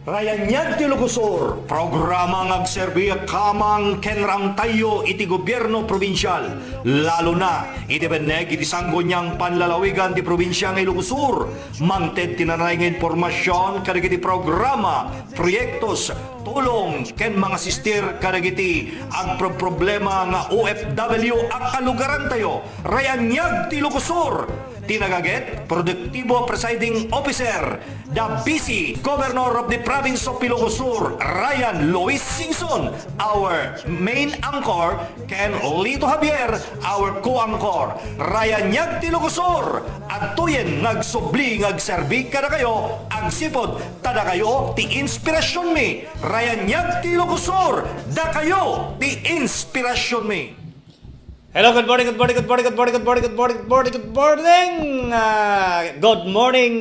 Rayanyag ti Lugosor, programa ngagserbi kamang kenrang tayo iti gobyerno probinsyal. Lalo na, iti beneg iti sanggo niyang panlalawigan ti probinsya ng Lugosor. Mangted tinanay ng informasyon kadag iti programa, proyektos, tulong ken mga sistir kadag iti agproblema nga OFW ang kalugaran tayo. Rayanyag ti Lugosor. Tinagaget, Produktibo Presiding Officer, the busy Governor of the Province of Ilocos Ryan Luis Singson, our main anchor, Ken Lito Javier, our co-anchor, Ryan Nyag ti Ilocos at tuyen nagsubli ngagserbi kada kayo, ang sipod, tada kayo, ti inspirasyon mi, Ryan Nyag ti Ilocos da kayo, ti inspirasyon mi. Hello, good morning, good morning, good morning, good morning, good morning, good morning, good morning, good morning. Good morning,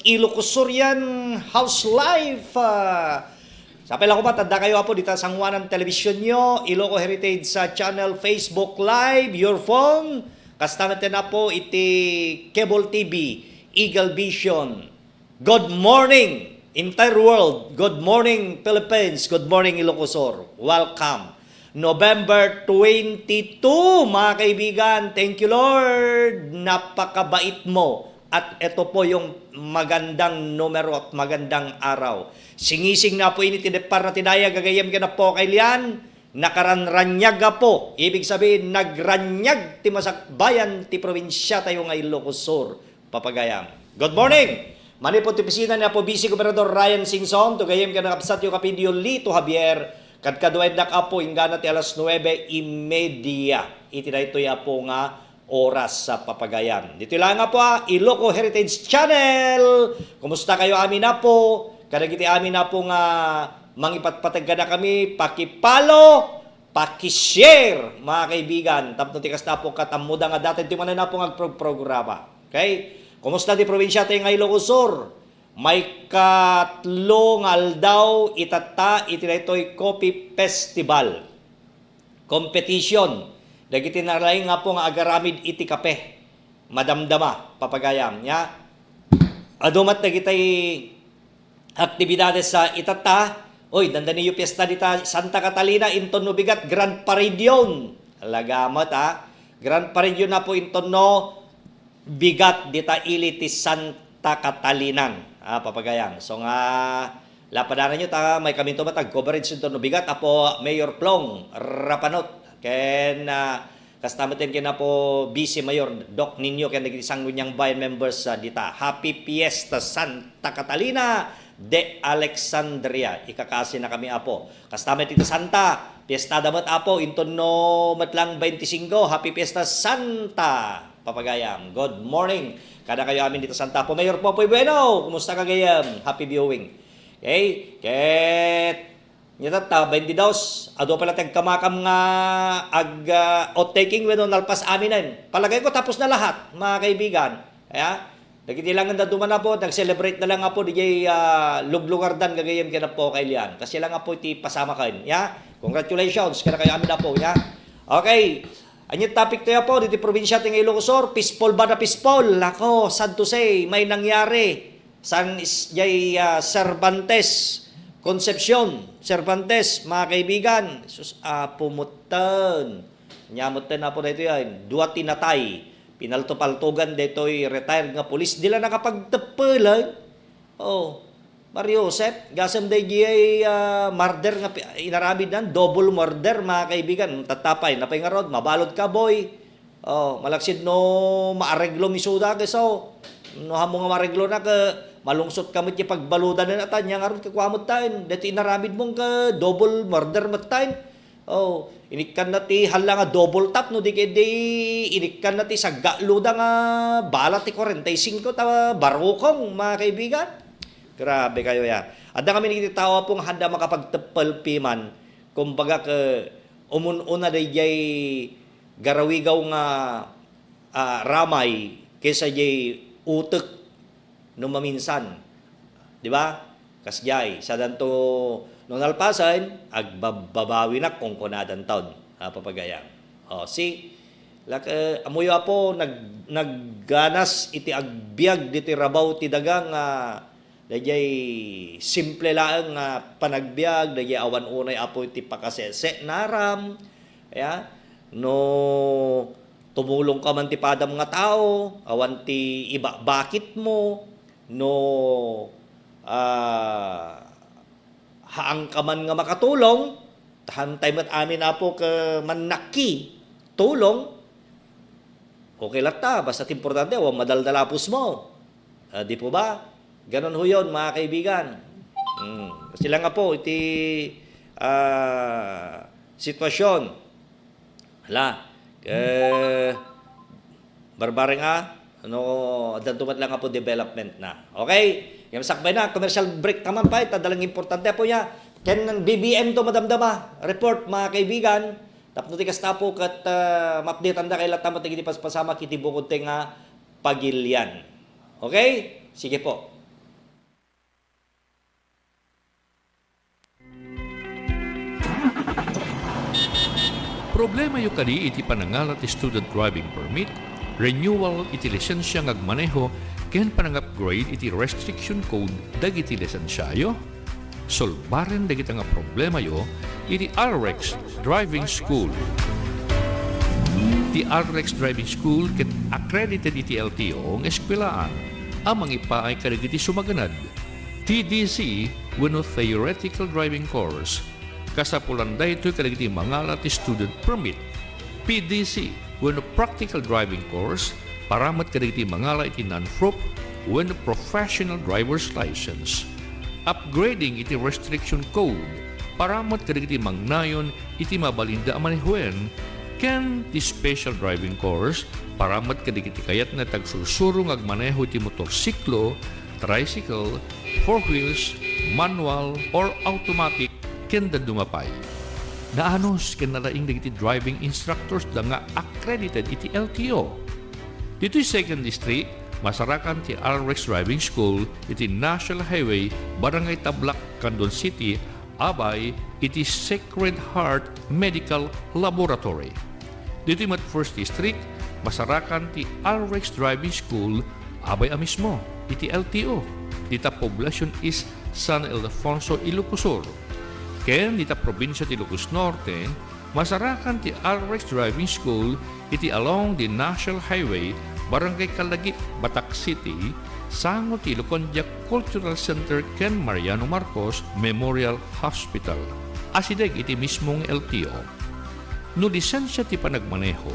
Ilocosurian House Life. Sapay lang ko ba, tanda kayo po dito sa Juanan Television nyo, Iloco Heritage sa channel Facebook Live, your phone. Kastamete na po iti Cable TV, Eagle Vision. Good morning, entire world. Good morning, Philippines. Good morning, Ilocosur. Welcome. November 22, mga kaibigan. Thank you, Lord. Napakabait mo. At ito po yung magandang numero at magandang araw. Singising na po ini tinipar na tinaya, gagayam ka na po kay Lian. Nakaranranyag po. Ibig sabihin, nagranyag ti masakbayan ti probinsya tayo nga Ilocos Papagayam. Good morning! Mani po ti pisina na po busy Gobernador Ryan Singson. Tugayam ka na kapsat yung kapidyo Lito Javier. Kadkaduay na ka po, ingana ti alas 9:30. Iti na ito ya po nga oras sa Papagayan. Dito lang nga po Iloco Heritage Channel. Kumusta kayo amin na po? Kadagiti amin na po nga mangipatpatag na kami. Pakipalo, pakishare, mga kaibigan. Tapos tikas na po katamuda nga dati. Ito na po nga programa. Okay? Kumusta di probinsya tayo nga Ilocos Sur? May katlong aldaw itata itinaytoy Coffee Festival competition. Dagiti naralay nga po nga agaramid iti kape. Madamdama, papagayam. Ya? Adumat na kitay aktibidades sa itata. Oy, dandani yung piyesta dita Santa Catalina, inton no bigat, Grand Parade yun. Alagamot Grand Parade yun na po inton no bigat dita iliti Santa Catalina. Papagayang. So nga, lapadanan nyo, may kami tumatag, coverage nito no bigat, apo Mayor Plong, Rapanot, ken, kastamutin kina po busy Mayor, Doc Ninyo, ken nagisang ngunyang bayan members dita. Happy Fiesta Santa Catalina de Alexandria. Ikakasi na kami apo. Kastamit ito Santa, Fiesta damat apo, inton no matlang 25, Happy Fiesta Santa. Papagayang. Good morning. Kada kayo amin dito Santa po. Mayor Popoy Bueno, kumusta ka gayam? Happy viewing. Okay? Ket nyata 22 ado pala tagkamakam nga outtaking when nalpas aminan. Palagay ko tapos na lahat, mga kaibigan. Kaya nagitilangan na duman na po, nag-celebrate na lang nga po DJ luglugardan gagayam kina po kay Lian. Kasi lang nga po iti pasama kayo. Ya? Congratulations kada kayo amin na po, ya. Okay. Anyong topic tayo po, dito probinsya ting Ilocos Sur, peaceful ba na peaceful? Lako, sad to say, may nangyari. San jay Cervantes, Concepcion, Cervantes, mga kaibigan. Sus, pumutan. Nyamutan na po dito yan. Dua tinatay. Pinalto-paltugan dito'y retired nga pulis. Dila nakapagtapalan. Oh, Mario Josep, gasam day ay murder nga inaramid nan, double murder, mga kaibigan. Tatapay, napay nga rod, mabalod ka boy. Oh, malaksid no maareglo misuda so no hamo nga maareglo na ka malungsot kamit ti pagbaludan na atan nya nga rod kakwamot tayo. Dati inaramid mong ka double murder matain. Oh, inikan na ti hala nga double tap no di inikan na ti saggaluda nga bala ti 45 ta barukong, mga kaibigan. Grabe kayo ya. At na kami nagtitawa pong handa makapagtapalpiman. Kumbaga ka umununa day jay garawigaw nga ramay kaysa jay utek no maminsan. Di ba? Kasjay. Sa danto nung nalpasan, agbabawi na kung kunadan taon. Papagayang. Amuyo po, nagganas iti agbiag diti rabaw ti dagang dayay simple lang nga panagbiag, dayay awan unay apo iti pakasese naram, ya, no tumulong ka man ti padam nga tao, awan ti iba bakit mo, no haang ka man nga makatulong, tahantay mat amin apo ka manaki, tulong, okay lang ta, basta importante, huwag madaldalapos mo. Di po ba? Ganon ho yun, mga kaibigan. Kasi lang nga po, iti sitwasyon. Hala, barbare nga, dantumat lang nga po development na. Okay? Yung sakbay na, commercial break naman pa, dalang importante po niya. Ken ng BBM to madamdama. Report, mga kaibigan. Tapos tikas na po kat ma-update anda kay latama tigiti pasama kiti bukod te nga pagilyan. Okay? Sige po. Problema yung kadi iti panangalat ti student driving permit, renewal iti lisensya ngagmaneho, ken panang-upgrade iti restriction code dagiti lisensyayo. Solbaren dagiti nga problema yo iti RX Driving School. Ti RX Driving School ket accredited iti LTO ng eskwelaan. Amang ipaay kadagiti sumaganad. TDC wenno theoretical driving course. Kasapulan daytoy kadagiti mangalat ti student permit. PDC wenno practical driving course paramat kadagiti mangala iti non-prop wenno professional driver's license. Upgrading iti restriction code paramat kadagiti mangnayon iti mabalinda a manehuen ken ti special driving course paramat kadagiti kayat na tagsursuro agmaneho ti motorsiklo, tricycle, four wheels, manual or automatic ken da dumapay. Naanos ken nalaing dagiti driving instructors da nga accredited iti LTO. Dito'y 2nd District, masarakan ti RX Driving School iti National Highway, Barangay Tablak, Candon City, abay iti Sacred Heart Medical Laboratory. Dito'y mat 1st District, masarakan ti RX Driving School, abay mismo iti LTO. Dita poblasyon is San Ildefonso, Ilocos Sur. Ken dita probinsya ti Ilocos Norte, masarakan ti RX Driving School iti along the National Highway, Barangay Kalagip, Batak City, sango ti Lucondia Cultural Center ken Mariano Marcos Memorial Hospital. Asideg iti mismong LTO. No lisensya ti panagmaneho,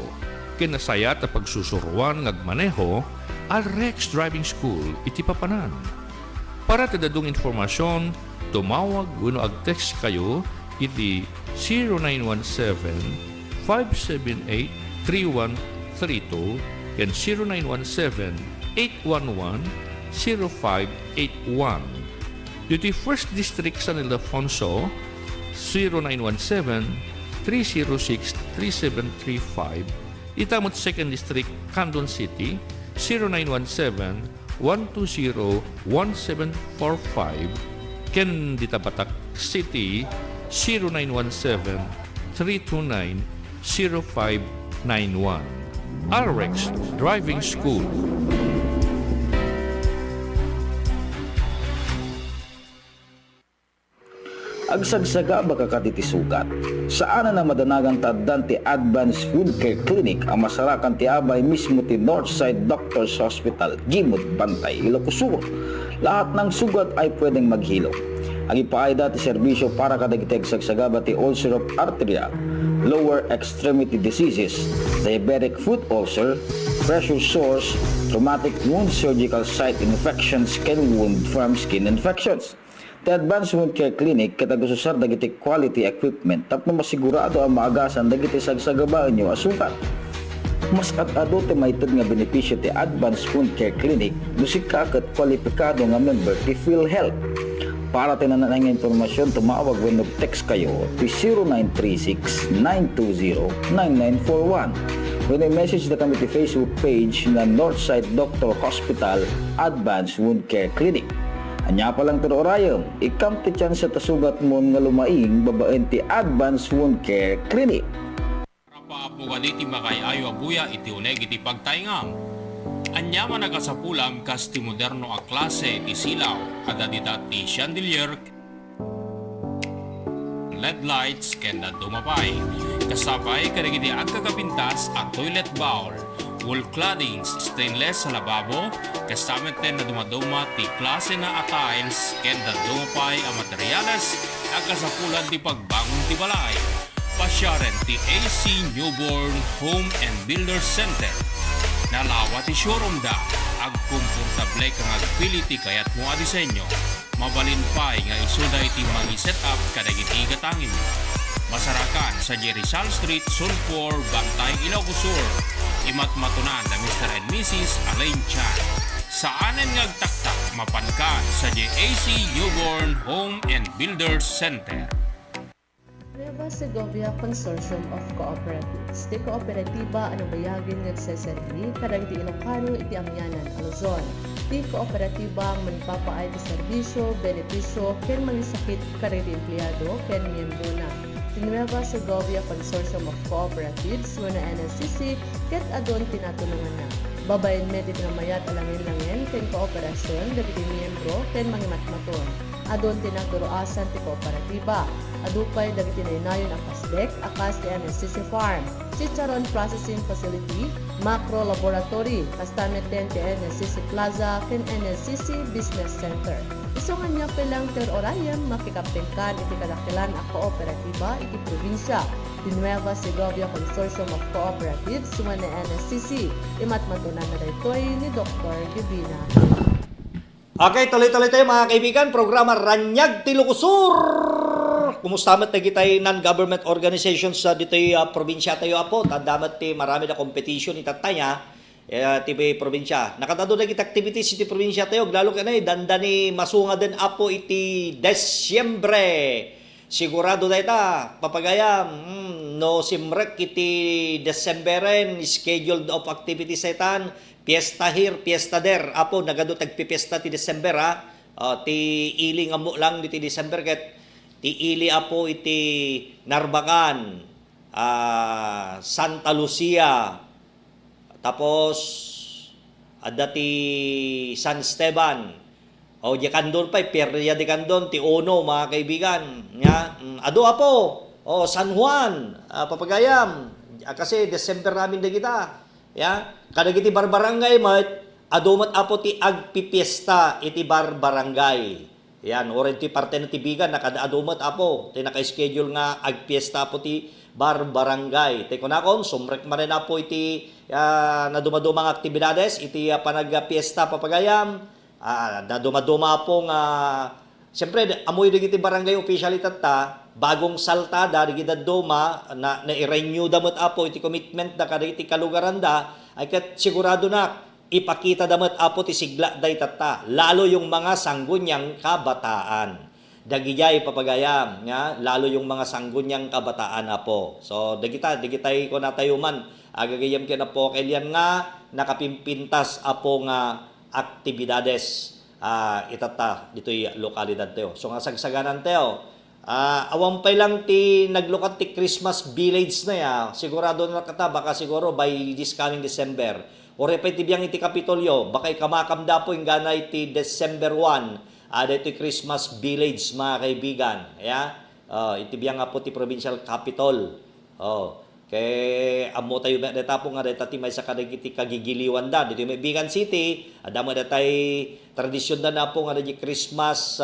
ken nasaya ta pagsusuruan ngagmaneho, RX Driving School iti papanan. Para tadadong informasyon, tumawag wenno ag-text kayo iti 0917-578-3132 and 0917-811-0581. Dito 1st District San Ildefonso, 0917-306-3735. Itamot 2nd District Candon City, 0917-120-1745. Ken dita Batak City, 0917-329-0591. RX Driving School. Agsagsaga baka katiti sugat. Saan na madanagang taddan ti Advanced Wound Care Clinic ang masarakan ti abay mismo ti Northside Doctors Hospital, Gimot, Bantay, Ilocos Sur. Lahat ng sugat ay pwedeng maghilom. Ang ipaayda ti serbisyo para kadagiti agsagsaga ti ulcer of arterial, lower extremity diseases, diabetic foot ulcer, pressure sores, traumatic wound surgical site infections, ken wound from skin infections. The Advanced Wound Care Clinic katagususar dagiti quality equipment tapno masigurado ang maagasan dagiti sagsagabaan nyo asukat. Mas at-ado ti mayted nga benepisyo ti Advanced Wound Care Clinic dusik kaket kwalipikado nga member ti PhilHealth. Para tinanan nga informasyon, tumawag when text kayo ti 0936-920-9941. When I message na kami ti Facebook page na Northside Doctor Hospital Advanced Wound Care Clinic. Anya pa lang tiro orayon, ikam ti chance sa tasugat mo nga lumaing babaen ti Advanced Wound Care Clinic. Paapo ka di makayayo abuya iti uneg iti pagtaengam. Anya man nagasapulam kas ti moderno a klase iti silaw. ada dita ti chandelier LED lights kenda dumapay. Kasabay kadagiti agkakapintas at toilet bowl. Wall claddings stainless sa lababo. Kasamit din na dumaduma ti klase na tiles kenda dumapay ang materyales agkasapulan ti pagbangon ti balay. Pasyaren ti AC Newborn Home and Builder Center. Nalawa ti showroom da. Agkomportable kang agpili ti kayat mo a disenyo. Mabalin pa nga isuda iti mangi setup kadagiti gatangin. Masarakan sa Rizal Street, Sulphur, Bantay, Ilocos Sur. Imat matunan na Mr. and Mrs. Alain Chan. Saanen ngagtaktak mapankan sa JAC Newborn Home and Builders Center. Nueva Segovia Consortium of Cooperatives. Di kooperatiba ano bayagin nagseserbi kadang iti Ilocano iti amyanan a Luzon. Di kooperatiba ang manipapaay ti serbisyo, benepisyo, ken mangisakit kariti empleyado, ken miyembro na. Di Nueva Segovia Consortium of Cooperatives wano NSCC ket adon tinatulungan na. Babayin med iti namayat alangin-langin ken kooperasyon dagiti miyembro ken mangimatmaton. Adon tinaturoasan ti kooperatiba. Adupay dagiti nainayon ang kasdek, akas ti NSCC Farm, Chicharon Processing Facility, Macro Laboratory, kastamet din ti NSCC Plaza, ken NSCC Business Center. Isungan niya pilang ter orayam makikampingkan iti kadakilan a kooperatiba iti probinsya. Di Nueva Segovia Consortium of Cooperatives suman na NSCC. Imatmatunan na daytoy ni Dr. Gibina. Okay, tuloy-tuloy tayo mga kaibigan. Programa Ranyag ti Lucosur. Kumusta mat na kitay non-government organizations sa dito'y probinsya tayo apo. Tandamat ti marami na competition itatanya. Ti probinsya. Nakatado na kita activities iti probinsya tayo. Lalo ka na dandani masunga din apo iti Desyembre. Sigurado na ita. Papagayam. No simrek iti Decemberen. Scheduled of activities sa itan. Fiesta here, fiesta there. Apo, nagado tagpipiesta ti December ha. Ti iling amo lang iti December ket ti ili apo iti Narbacan, Santa Lucia, tapos adda ti San Esteban. O di kandon pa, perya di kandon ti Ono mga kaibigan. Ado apo, San Juan, papagayam. Kasi December namin na kita. Kadagiti barbarangay mat adumat apo ti agpipiesta iti barbarangay. Yan, oren ti parte ng tibigan nakadaadumat apo ti naka-schedule nga agpiesta apo ti barbarangay. Te kunakon sumrek man rin apo iti nadumadumang aktibidades iti panagpiesta papagayam. Nadumaduma apo nga siyempre amoy digiti barangay officially tatta bagong saltada digiti duma na i-renew damot apo iti commitment da kadagiti kalugaranda ay ket sigurado na ipakita damat apo ti sigla day tata lalo yung mga sanggunyang kabataan dagijay papagayam lalo yung mga sanggunyang kabataan apo so digitay ko na tayo man agagayam kena po kailan nga nakapimpintas apo nga aktibidades itata dito'y lokalidad tayo so nga sagsaganan tayo awampay lang ti naglukat ti Christmas village na ya sigurado na kata baka siguro by this coming December ore pa itibiyang iti Kapitolyo, baka ikamakamda po yung gana iti December 1, iti Christmas Village, mga kaibigan. Itibiyang nga po ti Provincial Capitol. Kaya amo tayo data po nga data ti may sa kadagiti kagigiliwan da. Dito may Bigan City, adamo datay tradisyon na po nga di Christmas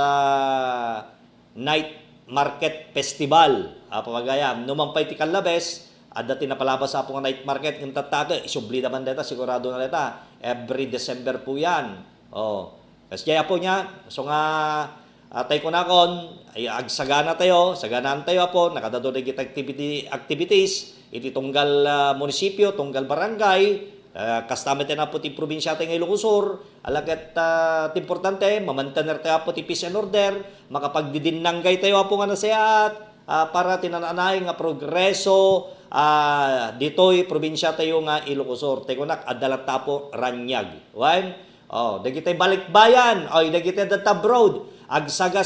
Night Market Festival. Pamagayam, numampay ti Kalabes, at dati napalabas sa pong night market yung tataga, isubli naman dito, sigurado na dito. Every December po yan. Kasi kaya po niya, so nga, tayo ko na kon, ay agsagana tayo, saganaan tayo po, nakadado na kita activities, iti tunggal munisipyo, tunggal barangay, kastamit na po ti probinsya tayo ng Ilocos Sur, alagat importante, mamantaner tayo po ti peace and order, makapagdidinanggay tayo po nga nasayat, para tinananay nga progreso, dito'y probinsya tayo nga Ilocos Sur. Tekonak adalat tapo Ranyag. Wan? Dagitay balikbayan. Dagitay data broad. Agsaga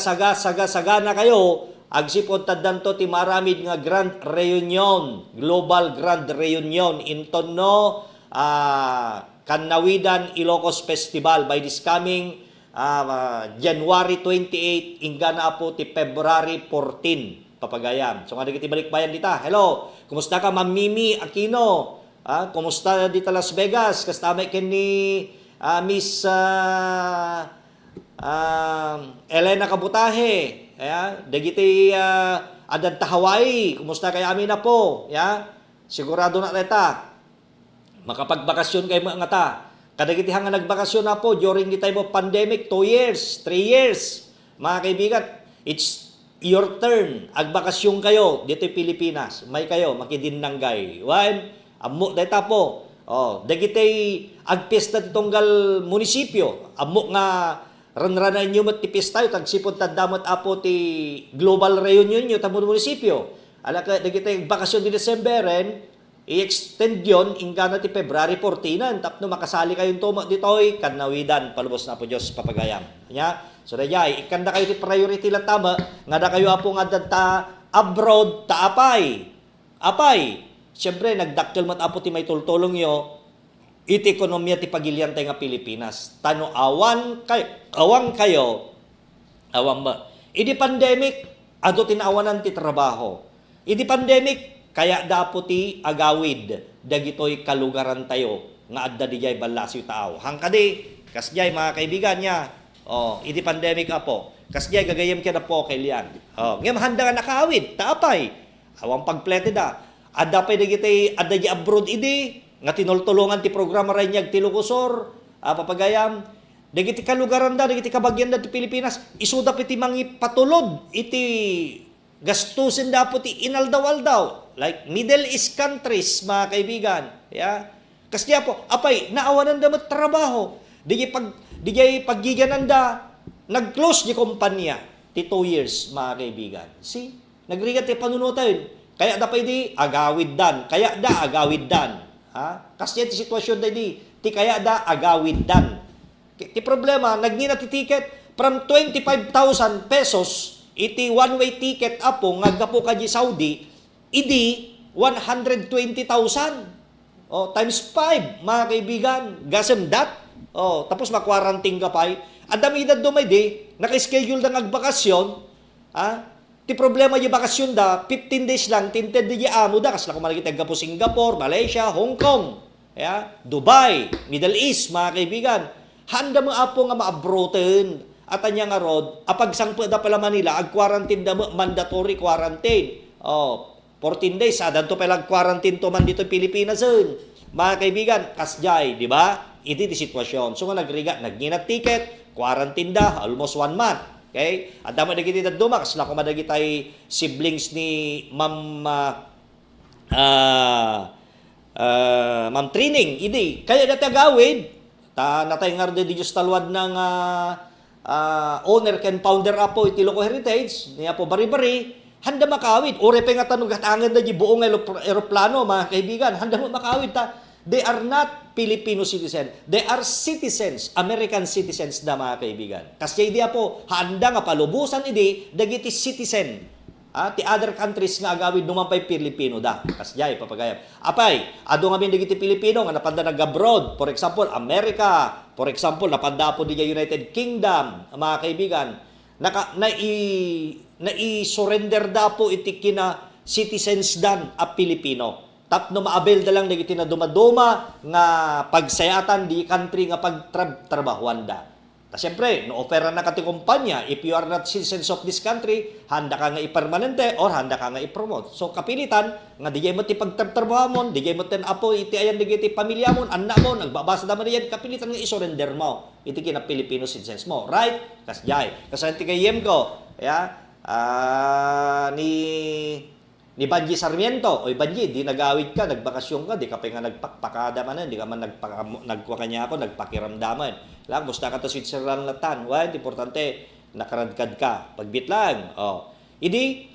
na kayo. Agsipod taddanto ti maramid nga Grand Reunion. Global Grand Reunion. Inton no Kanawidan Ilocos Festival by this coming January 28 ingana po ti February 14 papagayam. So nga dagiti balikbayan dita. Hello, kumusta ka Ma'am Mimi Aquino? Kumusta dita Las Vegas? Kastamay ken ni Miss Elena Kabutahe. Dagiti adad ta Hawaii. Kumusta kay amin na po? Sigurado na reta. Makapagbakasyon kayo mga ta. Kadagiti hanga nagbakasyon na po during the time of pandemic, 2 years, 3 years. Mga kaibigan, it's your turn. Agbakasyon kayo dito sa Pilipinas. May kayo, makidinanggay. Wan, amo data po. Dagiti agpista titonggal munisipyo. Amo nga ranranan nyo mat ti pista yo, tagsipod tadamot apo ti global reunion nyo, tamon munisipyo. Alaka, dagiti bakasyon di Decemberen, i-extend yun, ingana ti February 14, tapno makasali kayong tumo ditoy, kanawidan, palubos na po Diyos papagayam. So, dayay, ikanda kayo ti priority lang tama, nga da kayo apo nga ta abroad, ta apay. Siyempre, nagdakkel mat apo ti may tultulong yo, iti ekonomiya ti pagilian tayo nga Pilipinas. Tano, awang kayo, ba? Idi pandemic, ado tinawanan ti trabaho. Idi pandemic, kaya dapo ti agawid dagitoy kalugaran tayo nga adda dijay balasyo tao. Hangkadi kasjay mga kaibigan niya. Idi pandemic apo. Kasjay gagayem kaya na po kay lian. Ngem handa nga nakawid taapay. Awang pagplete da. Adda pay dagitoy adda di abroad idi nga tinultulungan ti programa ray nyag ti Lukosor. Papagayam dagiti kalugaran da dagiti kabagyan da ti Pilipinas isuda piti mangi patulod iti gastusin dapat inaldaw-aldaw. Like Middle East countries, mga kaibigan. Kasi po, apay, naawanan da trabaho. Digay paggiganan da, nag-close di kumpanya. Ti 2 years, mga kaibigan. See? Nagrigat ti panunutan. Kaya da pa di, agawid dan. Kaya da, agawid dan. Kasi ti sitwasyon da di, ti kaya da, agawid dan. Ti problema, nagngina ti ticket from 25,000 pesos iti one-way ticket apo ngaggapo ka di Saudi, idi 120,000. Times 5, mga kaibigan. Gasem dat. Tapos makwaranting ka pa'y. Adam edad do may di, naka-schedule na agbakasyon. Ti problema yung bakasyon da, 15 days lang, tinted di amo da. Kasla kumalagit po Singapore, Malaysia, Hong Kong, Dubai, Middle East, mga kaibigan. Handa mo apo nga maabroten. At anya nga rod, apagsangpo da pala Manila, ag-quarantine da mo, mandatory quarantine. 14 days, adan to pala quarantine to man dito Pilipinas. Mga kaibigan, kasjay, di ba? Iti di sitwasyon. So nga nagginat ticket, quarantine da, almost 1 month. Okay? At dama nagiti da duma, kasla ko madagitay siblings ni Ma'am Trining, idi. Kaya dati agawid, natay nga rin di Diyos talwad ng owner ken founder apo iti Loco Heritage niya po bari-bari handa makawid ore pa nga tanong gatangan da di buong eroplano mga kaibigan handa mo makawid ta they are not Filipino citizen they are citizens American citizens da mga kaibigan kasi di po handa nga palubusan idi dagiti citizen ti other countries nga agawid numampay Pilipino da. Kasjay, papagayam. Apay, ado nga dagiti Pilipino nga napanda nag-abroad. For example, America. For example, napanda po di United Kingdom. Mga kaibigan, nai-surrender da po iti kina citizens dan a Pilipino. Tapno maabil da lang dagiti na dumaduma nga pagsayatan di country nga pagtrabahuan da. Siyempre, no-offeran na kati kumpanya, if you are not citizens of this country, handa ka nga ipermanente or handa ka nga ipromote. So, kapilitan, nga di mo ti pagtrabaho mo, di mo ten apo, iti ayan di ti pamilya mo, anak mo, nagbabasa naman yan, kapilitan nga isurrender mo, iti kina Filipino citizens mo. Right? Kasjay. Kasanti kayem ko, ni Banji Sarmiento, oy Banji, di nagawid ka, nagbakasyon ka, di ka pa nga nagpakpakada man, di ka man nagkuha kanya ako, nagpakiramdaman. Lang, musta ka to Switzerland latan. Well, importante, nakaradkad ka. Pagbit lang. Idi,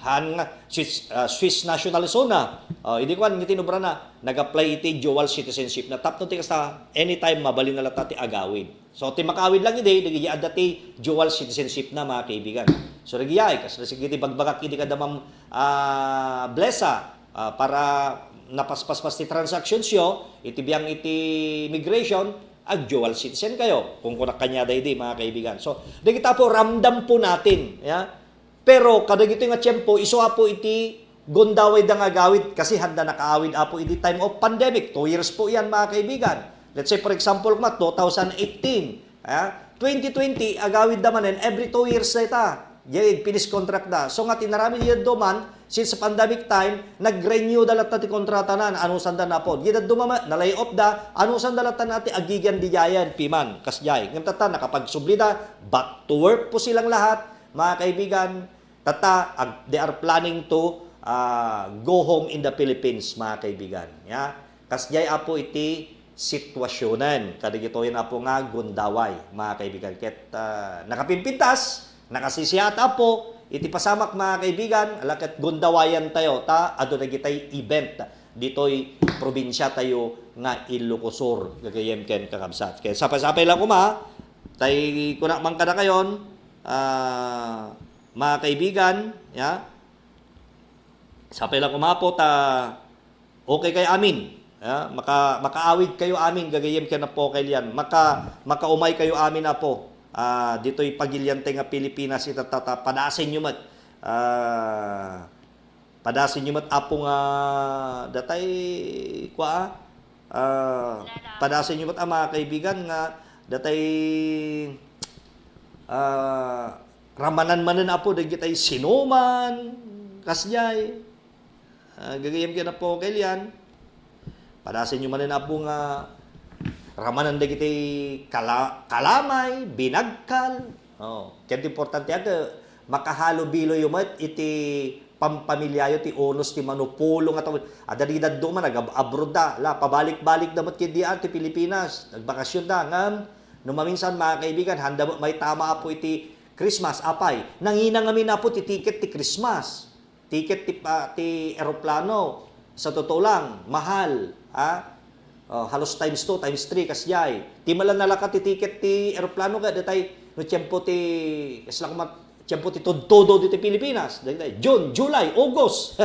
Swiss national zona. Idi ko, ng tinubra na, nag-apply iti dual citizenship na tap no ti kasta anytime mabalin na lata ti agawid. So, ti makawid lang idi, nagiyad ti dual citizenship na mga kaibigan. So, nagiyay, kasi sige ti bagbagak, hindi ka damang blessa para napaspas ti transactions yo, iti biyang iti immigration, ag dual citizen kayo kung kunak kanya di mga kaibigan. So dagita po ramdam po natin, ya. Pero kadagito nga tiyempo iso po iti gondaway da nga gawid kasi handa nakaawid apo iti time of pandemic. 2 years po yan mga kaibigan. Let's say for example 2018, 2020 agawid da manen every 2 years na ita. Jay finish contract da. So nga tinarami diyan duman since pandemic time nag-renew dalat ti kontrata na anusan da na po. Gida dumama na lay off da anusan dalat nati agigan di jayan piman kasjay. Ngem tata nakapagsubli da back to work po silang lahat mga kaibigan. Tata they are planning to go home in the Philippines mga kaibigan. Ya. Kasjay apo iti sitwasyonan. Kadigito yan apo nga gundaway mga kaibigan. Ket nakapimpintas nakasisiyata po, iti pasamak mga kaibigan, alakat gundawayan tayo, ado na kitay event, dito'y probinsya tayo nga Ilocosur, gagayem ken kakabsat. Kaya sapay-sapay lang kuma, tay kunak man kada kayon, mga kaibigan, ya, sapay lang kuma po, okay kay amin, ya, makaawid kayo amin, gagayem ken na po kay liyan, makaumay kayo amin na po, dito'y pagilyante nga Pilipinas itatata padasin nyo mat apo nga datay kwa padasin nyo mat mga kaibigan nga datay ramanan-manan apo dagitay sinuman kasjay gagayem kaya na po kailan padasin nyo manin apo nga ramanan dagiti kalamay, binagkal. Oh, kaya importante aga makahalo bilo yumat iti pampamilyayo ti unos ti manupulong at adalidad do man nag-abroad da la pabalik-balik damat kid dian ti Pilipinas nagbakasyon da ngam no maminsan mga kaibigan handa may tama po iti Christmas apay nangina ngamin na po ti ticket ti Christmas ticket ti eroplano sa totoo lang mahal halos times 2, times 3 kasjay. Ti malan nalaka ti ticket ti eroplano ka datay no tiempo ti tiempo ti todo dito Pilipinas. Datay June, July, August.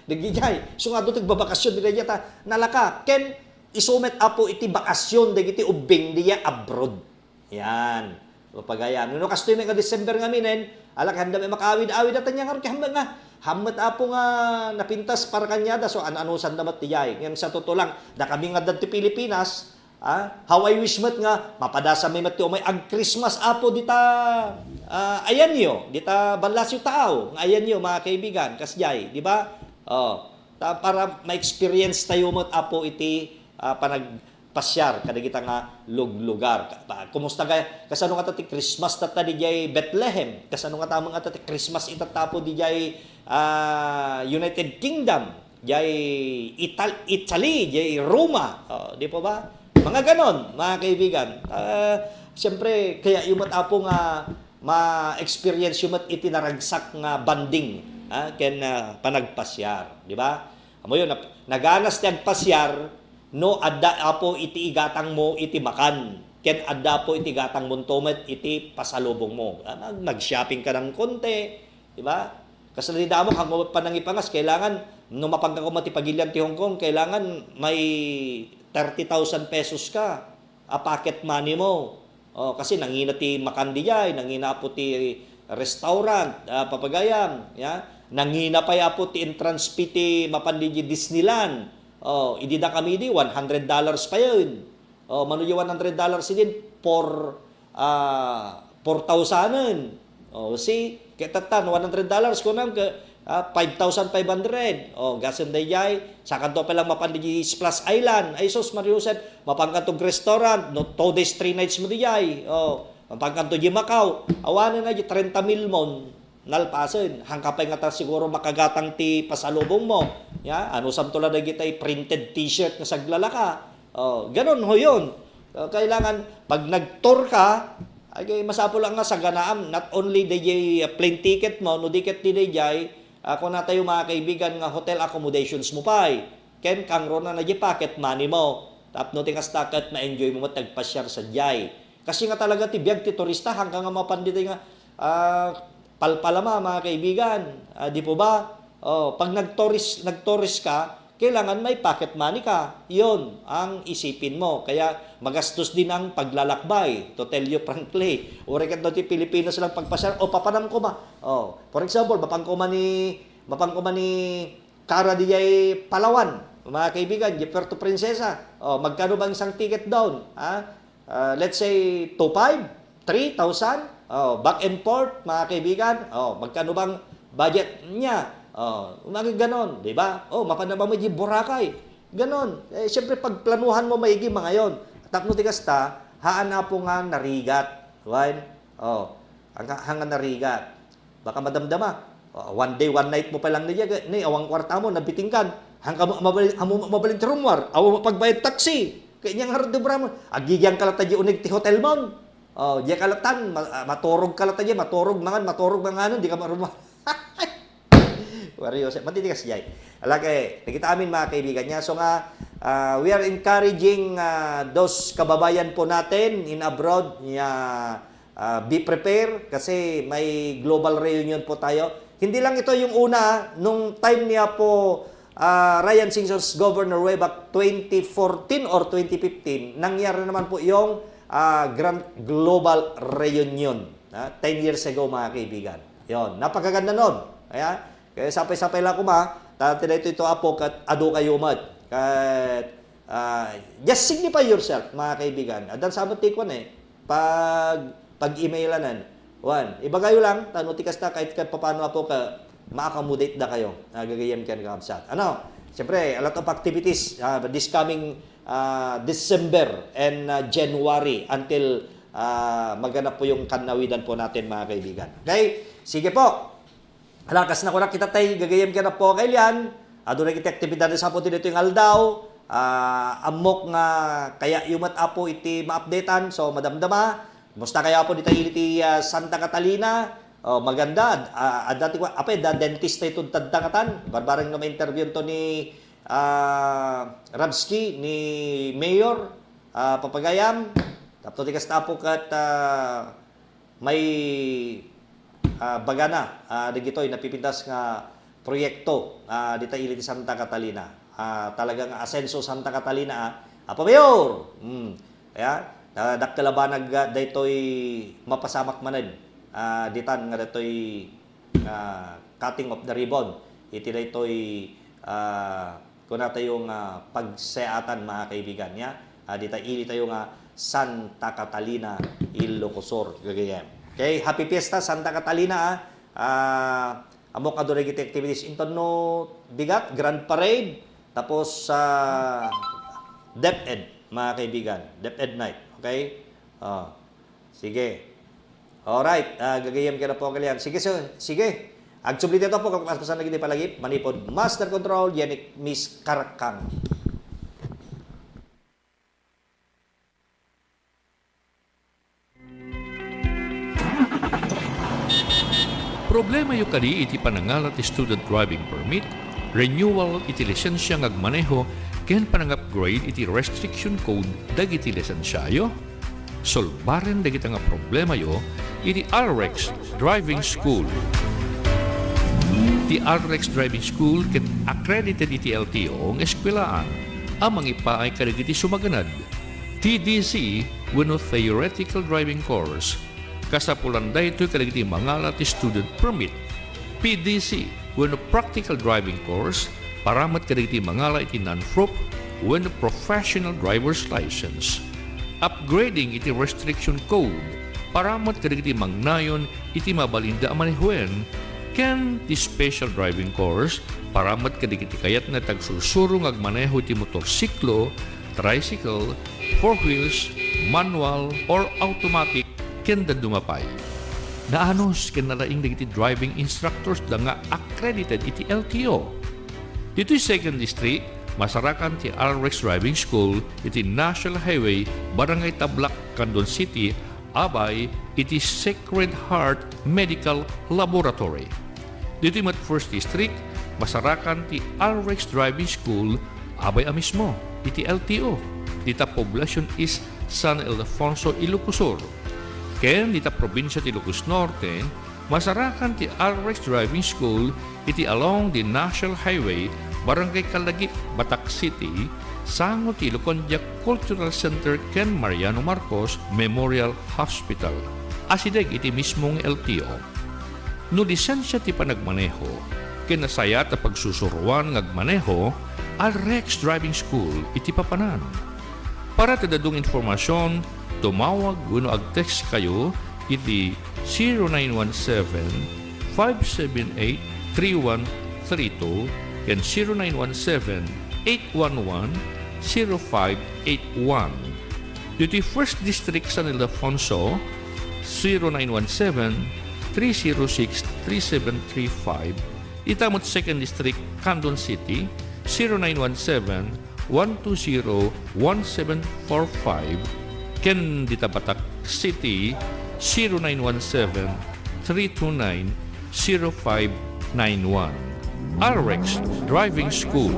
Dagijay. So nga do tagbabakasyon dili ta nalaka ken isumet apo iti bakasyon dagiti ubing diya abroad. Yan. Papagayan. No kastoy nga December nga minen, alak handa may makawid-awid at nya nga nga hamat apo nga napintas para kanyada so anusan damat tiyay ngem sa totoo lang da kami nga dadto Pilipinas how I wish mat nga mapadasa may mati umay ag Christmas apo dita ayan yo dita banlasyo tao ayan yo mga kaibigan kasjay di ba para ma-experience tayo mat apo iti panagpasyar kadagita nga lugar kumusta kaya kasano nga ti Christmas tata di jay Bethlehem kasano nga tamang nga ti Christmas itatapo di jay United Kingdom, jay Italy, jay Roma, di po ba? Mga ganon, mga kaibigan. Siyempre, kaya yung apo nga ma-experience yung itinaragsak nga banding, ken panagpasyar, di ba? Amo yun, naganas ti agpasyar, no adda apo iti igatang mo iti makan, ken adda po iti igatang mo tomet iti pasalubong mo. Nag-shopping ka ng konti, di ba? Kasalida mo, kung panangipangas, kailangan, nung mapagkakumat ipagilyan ti Hong Kong, kailangan may 30,000 pesos ka, pocket money mo. Kasi nangina ti makandiyay, nangina po ti restaurant, papagayam, ya? Nangina pa ya po ti entrance fee ti mapandiji Disneyland. Idida kami di, $100 pa yun. Manuyo $100 din, for 4,000. See, ketatan $100 ko nang 5,500. Gasan dayay sa kanto pa lang mapandi Splash Island. Ay sos Mariuset, mapangkantog restaurant, no 2 days 3 nights mo diyay. Mapangkanto di Macau. Awanan na di 30,000 mon nalpasen. Hangkapay nga ta siguro makagatang ti pasalubong mo. Ya, ano samtula na gitay printed t-shirt na saglalaka. Ganon ho yun. Kailangan pag nag-tour ka, ay masapo lang nga sa ganaam, not only the plane ticket mo, no ticket di jay, kung na tayo mga kaibigan nga hotel accommodations mo pa ken kang ron na pocket money mo. Tap no tingas takat na enjoy mo tagpasyar sa jay. Kasi nga talaga ti biag ti turista hanggang nga mapanditi nga palpalama mga kaibigan. Di po ba? Pag nag-tourist ka, kailangan may pocket money ka. Yun ang isipin mo. Kaya magastos din ang paglalakbay. To tell you frankly. Uri ka doon ti Pilipinas lang pagpasar. O papanam ko ba? Oh, for example, mapangkuma ni Cara Dijay Palawan. Mga kaibigan, di Puerto Princesa. Oh, magkano bang isang ticket down? Let's say 2,500, 3,000. Oh, back and forth, mga kaibigan. Oh, magkano bang budget niya? Oh, mga ganon, di ba? Oh, mapanaba mo di Boracay. Ganon. Siyempre, pagplanuhan mo maigi mga yon. Tapno ti kasta, haan na po nga narigat. Right? Oh, hanga narigat. Baka madamdama. Oh, one day, one night mo pa lang niya. Ni, awang kwarta mo, nabitingkan. Hangka mabalin ti rumwar. Awa pagbayad taxi. Kaya niyang hardubra mo. Agigyan kalata di unig ti hotel mo. Oh, di kalatan. Maturog kalata di. Maturog mangan. Di ka marunong. Waryo, matitigas jay. Alagay, nakita amin mga kaibigan niya. So nga, we are encouraging those kababayan po natin in abroad, be prepared kasi may global reunion po tayo. Hindi lang ito yung una, nung time niya po Ryan Singzon's governor way back 2014 or 2015, nangyari naman po yung Grand Global Reunion. 10 years ago mga kaibigan. Yon, napakaganda nun. Kaya sapay-sapay lang dati na ito apo kat ado kayo mat. Just signify yourself, mga kaibigan. Adan sabot tikwan pag-emailanan. Iba kayo lang, tanutikas na kahit paano apo ka ma-accommodate na kayo. Gagayam ka kamsat. Siyempre, a lot of activities this coming December and January until maganap po yung kanawidan po natin, mga kaibigan. Okay? Sige po. Alakas na ko na kita tayo, gagayam ka na po kailan. Doon na kita aktibidad sa po dito yung aldaw. Amok nga kaya yumat apo iti ma-updatean. So, madamdama. Musta kaya po dito iti Santa Catalina. Maganda. Dati ko, dentist na itong tadtangatan. Barbarang na may interview to ni Rabski, ni Mayor Papagayam. Tapos tikas na po kat may bagana digitoy napipintas nga proyekto dita ili Santa Catalina. Talagang asenso Santa Catalina apa mayor. Dakkalabanag daytoy mapasamak manen. Ditan nga daytoy cutting of the ribbon. Iti daytoy kunata yung pagseatan, mga kaibigan niya. Dita ili tayo nga Santa Catalina Ilocosur gagayem. Okay, happy fiesta Santa Catalina. Amok adore giti activities inton no bigat grand parade tapos DepEd, mga kaibigan, DepEd night. Okay? Sige. Alright, gagayam ka na po kalian. Sige. Agsublit ito po kung pasan lagi di palagip manipod master control yanik Miss Karakang. Problema yu kadi iti panangalat ti student driving permit, renewal iti lisensya ngagmaneho, ken panang-upgrade iti restriction code dagiti lisensyayo. Solbaren dagiti nga problema yo iti RX Driving School. Ti RX Driving School ket accredited iti LTO ng eskwelaan. Amang ipaay kadagiti sumaganad. TDC wenno theoretical driving course. Kasapulan daytoy kadagiti mangalat ti student permit. PDC wenno practical driving course paramat kadagiti mangala iti non-prop wenno professional driver's license. Upgrading iti restriction code paramat kadagiti mangnayon iti mabalinda a manehuen ken ti special driving course paramat kadagiti kayat nga tagsursuro agmaneho ti motorsiklo, tricycle, four wheels, manual or automatic kenda dumapay. Naanos ken nalaing dagiti driving instructors da nga accredited iti LTO. Dito'y 2nd District, masarakan ti RX Driving School iti National Highway, Barangay Tablak, Candon City, abay iti Sacred Heart Medical Laboratory. Dito'y mat 1st District, masarakan ti RX Driving School, abay mismo iti LTO. Dita poblasyon is San Ildefonso, Ilocosur. Ken dita probinsya ti Ilocos Norte, masarakan ti RX Driving School iti along the National Highway Barangay Kalagip, Batak City, sangot Ilocandia Cultural Center ken Mariano Marcos Memorial Hospital. Asideg iti mismong LTO. No lisensya ti panagmaneho, kinasaya ta pagsusuruan ngagmaneho, al Rex Driving School iti papanan. Para tadadong informasyon, tumawag uno ag-text kayo iti 0917-578-3132 and 0917-811-0581. Iti First District San Ildefonso, 0917-306-3735. Itamot Second District, Candon City, 0917-120-1745. Ken Ditabatak City, 0917-329-0591. RX Driving School.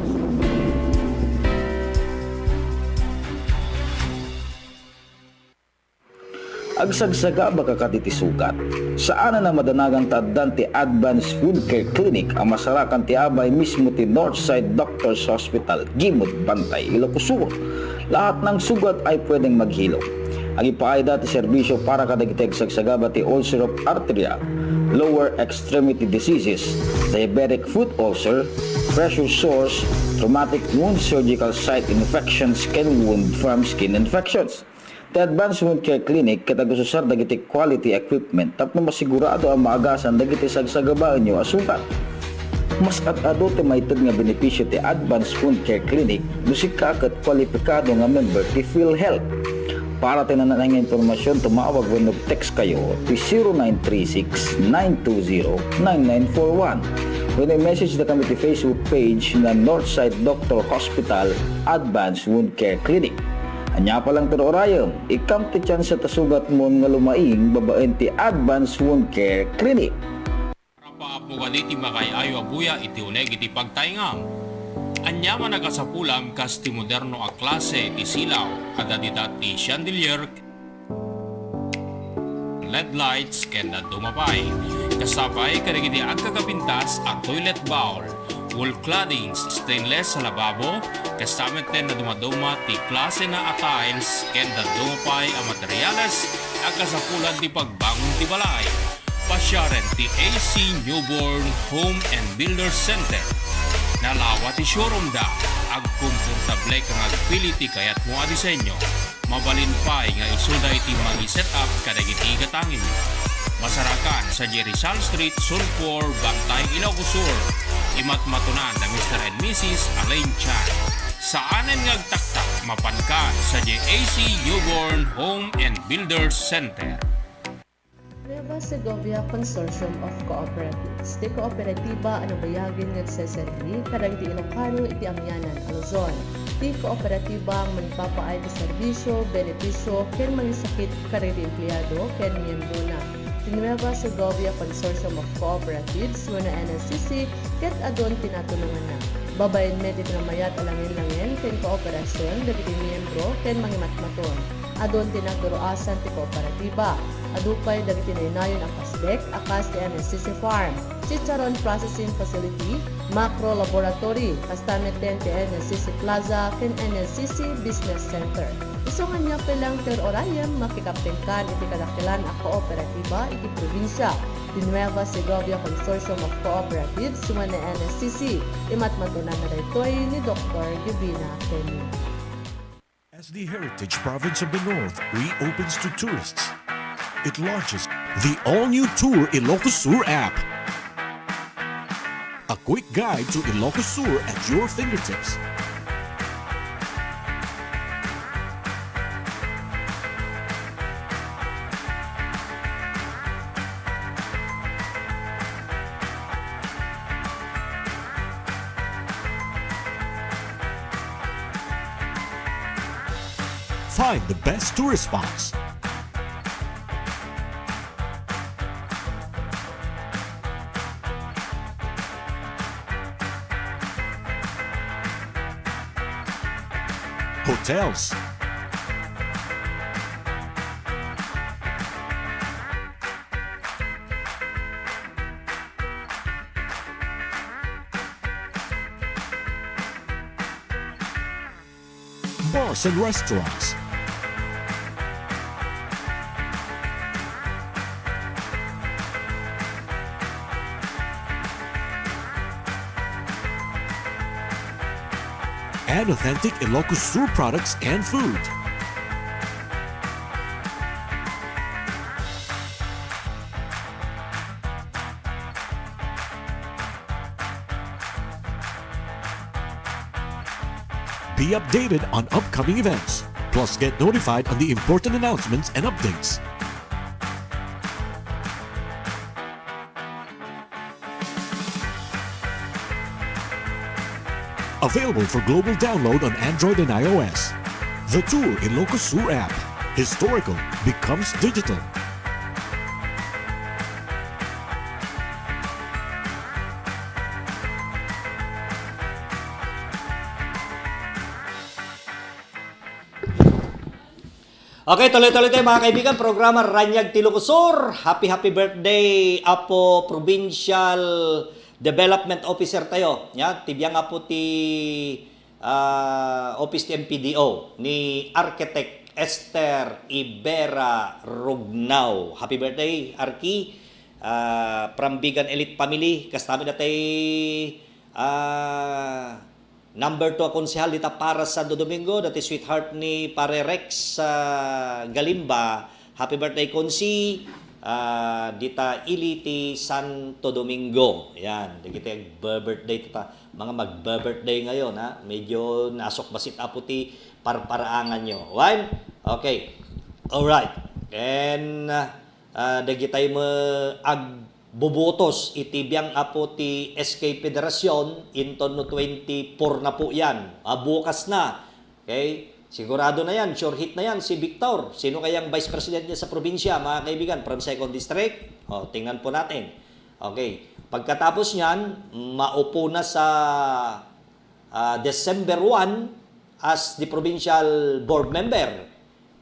Agsagsaga baka kaditi sugat. Saan na madanagang taaddan ti Advanced Food Care Clinic ang masarakan ti abay mismo ti Northside Doctors Hospital, Gimod, Bantay, Ilocos Sur. Lahat ng sugat ay pwedeng maghilom. Ang ipaayda ti serbisyo para kadagiti agsagsaga ti ulcer of arteria, lower extremity diseases, diabetic foot ulcer, pressure sores, traumatic wound surgical site infections, ken wound from skin infections. The Advanced Wound Care Clinic katagususar dagiti quality equipment tapno masigurado ang maagasan dagiti sagsagabaan nyo asukat. Mas at-ado ti maitid nga benepisyo ti Advanced Wound Care Clinic dusika ket kwalipikado nga member ti PhilHealth. Para tinanang informasyon, tumawag o text kayo ti 0936-920-9941. When message na kami ti Facebook page na Northside Doctor Hospital Advanced Wound Care Clinic. Anya pa lang tino orayom, ikam ti chance sa tasugat mo nga lumaing babaen ti Advanced Wound Care Clinic. Para paapo ka di ti makayayo abuya iti uneg iti pagtaengan. Anya man nagasapulam kas ti moderno a klase ti silaw ada dita ti chandelier LED lights ken na dumapay. Kasabay kadagiti agkakapintas at toilet bowl, wall claddings, stainless sa lababo, kasama ten na dumaduma ti klase na tiles ken na dumapay ang materyales at kasapulan ti pagbangon ti balay. Pasyaren ti AC Newborn Home and Builder Center. Nalawa ti showroom da, ag komportable kang agpili ti kayat mo a disenyo. Mabalin pa nga isuda iti magi-set up kadagiti katangin. Masarakan sa Rizal Street, Sulphur, Bantay, Ilocos Sur. Imat matunan na Mr. and Mrs. Alain Chan. Saanen ngagtaktak mapankan sa JAC Newborn Home and Builders Center. Nueva Segovia Consortium of Cooperatives. Di kooperatiba ano bayagin nagseserbi kadang iti Ilocano iti Amyanan, Luzon. Di kooperatiba ang magpapaay ti serbisyo, benepisyo, ken mangisakit kariti empleyado, ken miyembro na. Di Nueva Segovia Consortium of Cooperatives, wala NSCC, ket adon tinatulungan na. Babayin medit na mayat alangin-langin, ken kooperasyon, dagiti miyembro, ken mangimatmaton. Adon tinagduroasan ti kooperatiba. Adupay dagiti nainayon ang kasdek, akas ti NSCC Farm, Chicharon Processing Facility, Macro Laboratory, kastamet din ti NSCC Plaza, ken NSCC Business Center. Isungan niya pelang ter orayam makikaptingkan iti kadakilan a kooperatiba iti probinsya. Di Nueva Segovia Consortium of Cooperatives, suman na NSCC, imatmatunan na rito'y ni Dr. Gibina Kenny. As the heritage province of the North reopens to tourists, it launches the all-new Tour Ilocos Sur app. A quick guide to Ilocos Sur at your fingertips. Find the best tourist spots. Hotels. bars and restaurants. And authentic Ilocos Sur products and food. Be updated on upcoming events, plus get notified on the important announcements and updates. Available for global download on Android and iOS. The Tour Ilocos Sur app. Historical becomes digital. Okay, tuloy-tuloy tayo mga kaibigan. Programa Ranyag Ti Ilocos Sur. Happy birthday, Apo Provincial Development Officer tayo. Yan, tibiyang Apo ti Office ti MPDO ni Architect Esther Ibera Rugnao. Happy birthday, Arki. From Bigan Elite Family. Kasama na tayo number 2 konsehal dita para sa Santo Domingo, dati sweetheart ni Pare Rex Galimba. Happy birthday konsi dita Iliti Santo Domingo. Yan, dito yung birthday tita. Mga mag-birthday ngayon ha. Medyo nasok basit apo ti parparaangan nyo. One? Okay. Alright. And dagi tayo bubotos itibiyang apo ti SK Federasyon inton no 24 na po yan. Bukas na. Okay? Sigurado na yan. Sure hit na yan si Victor. Sino kayang Vice President niya sa probinsya, mga kaibigan, from 2nd District? Tingnan po natin. Okay. Pagkatapos niyan, maupo na sa December 1 as the Provincial Board Member.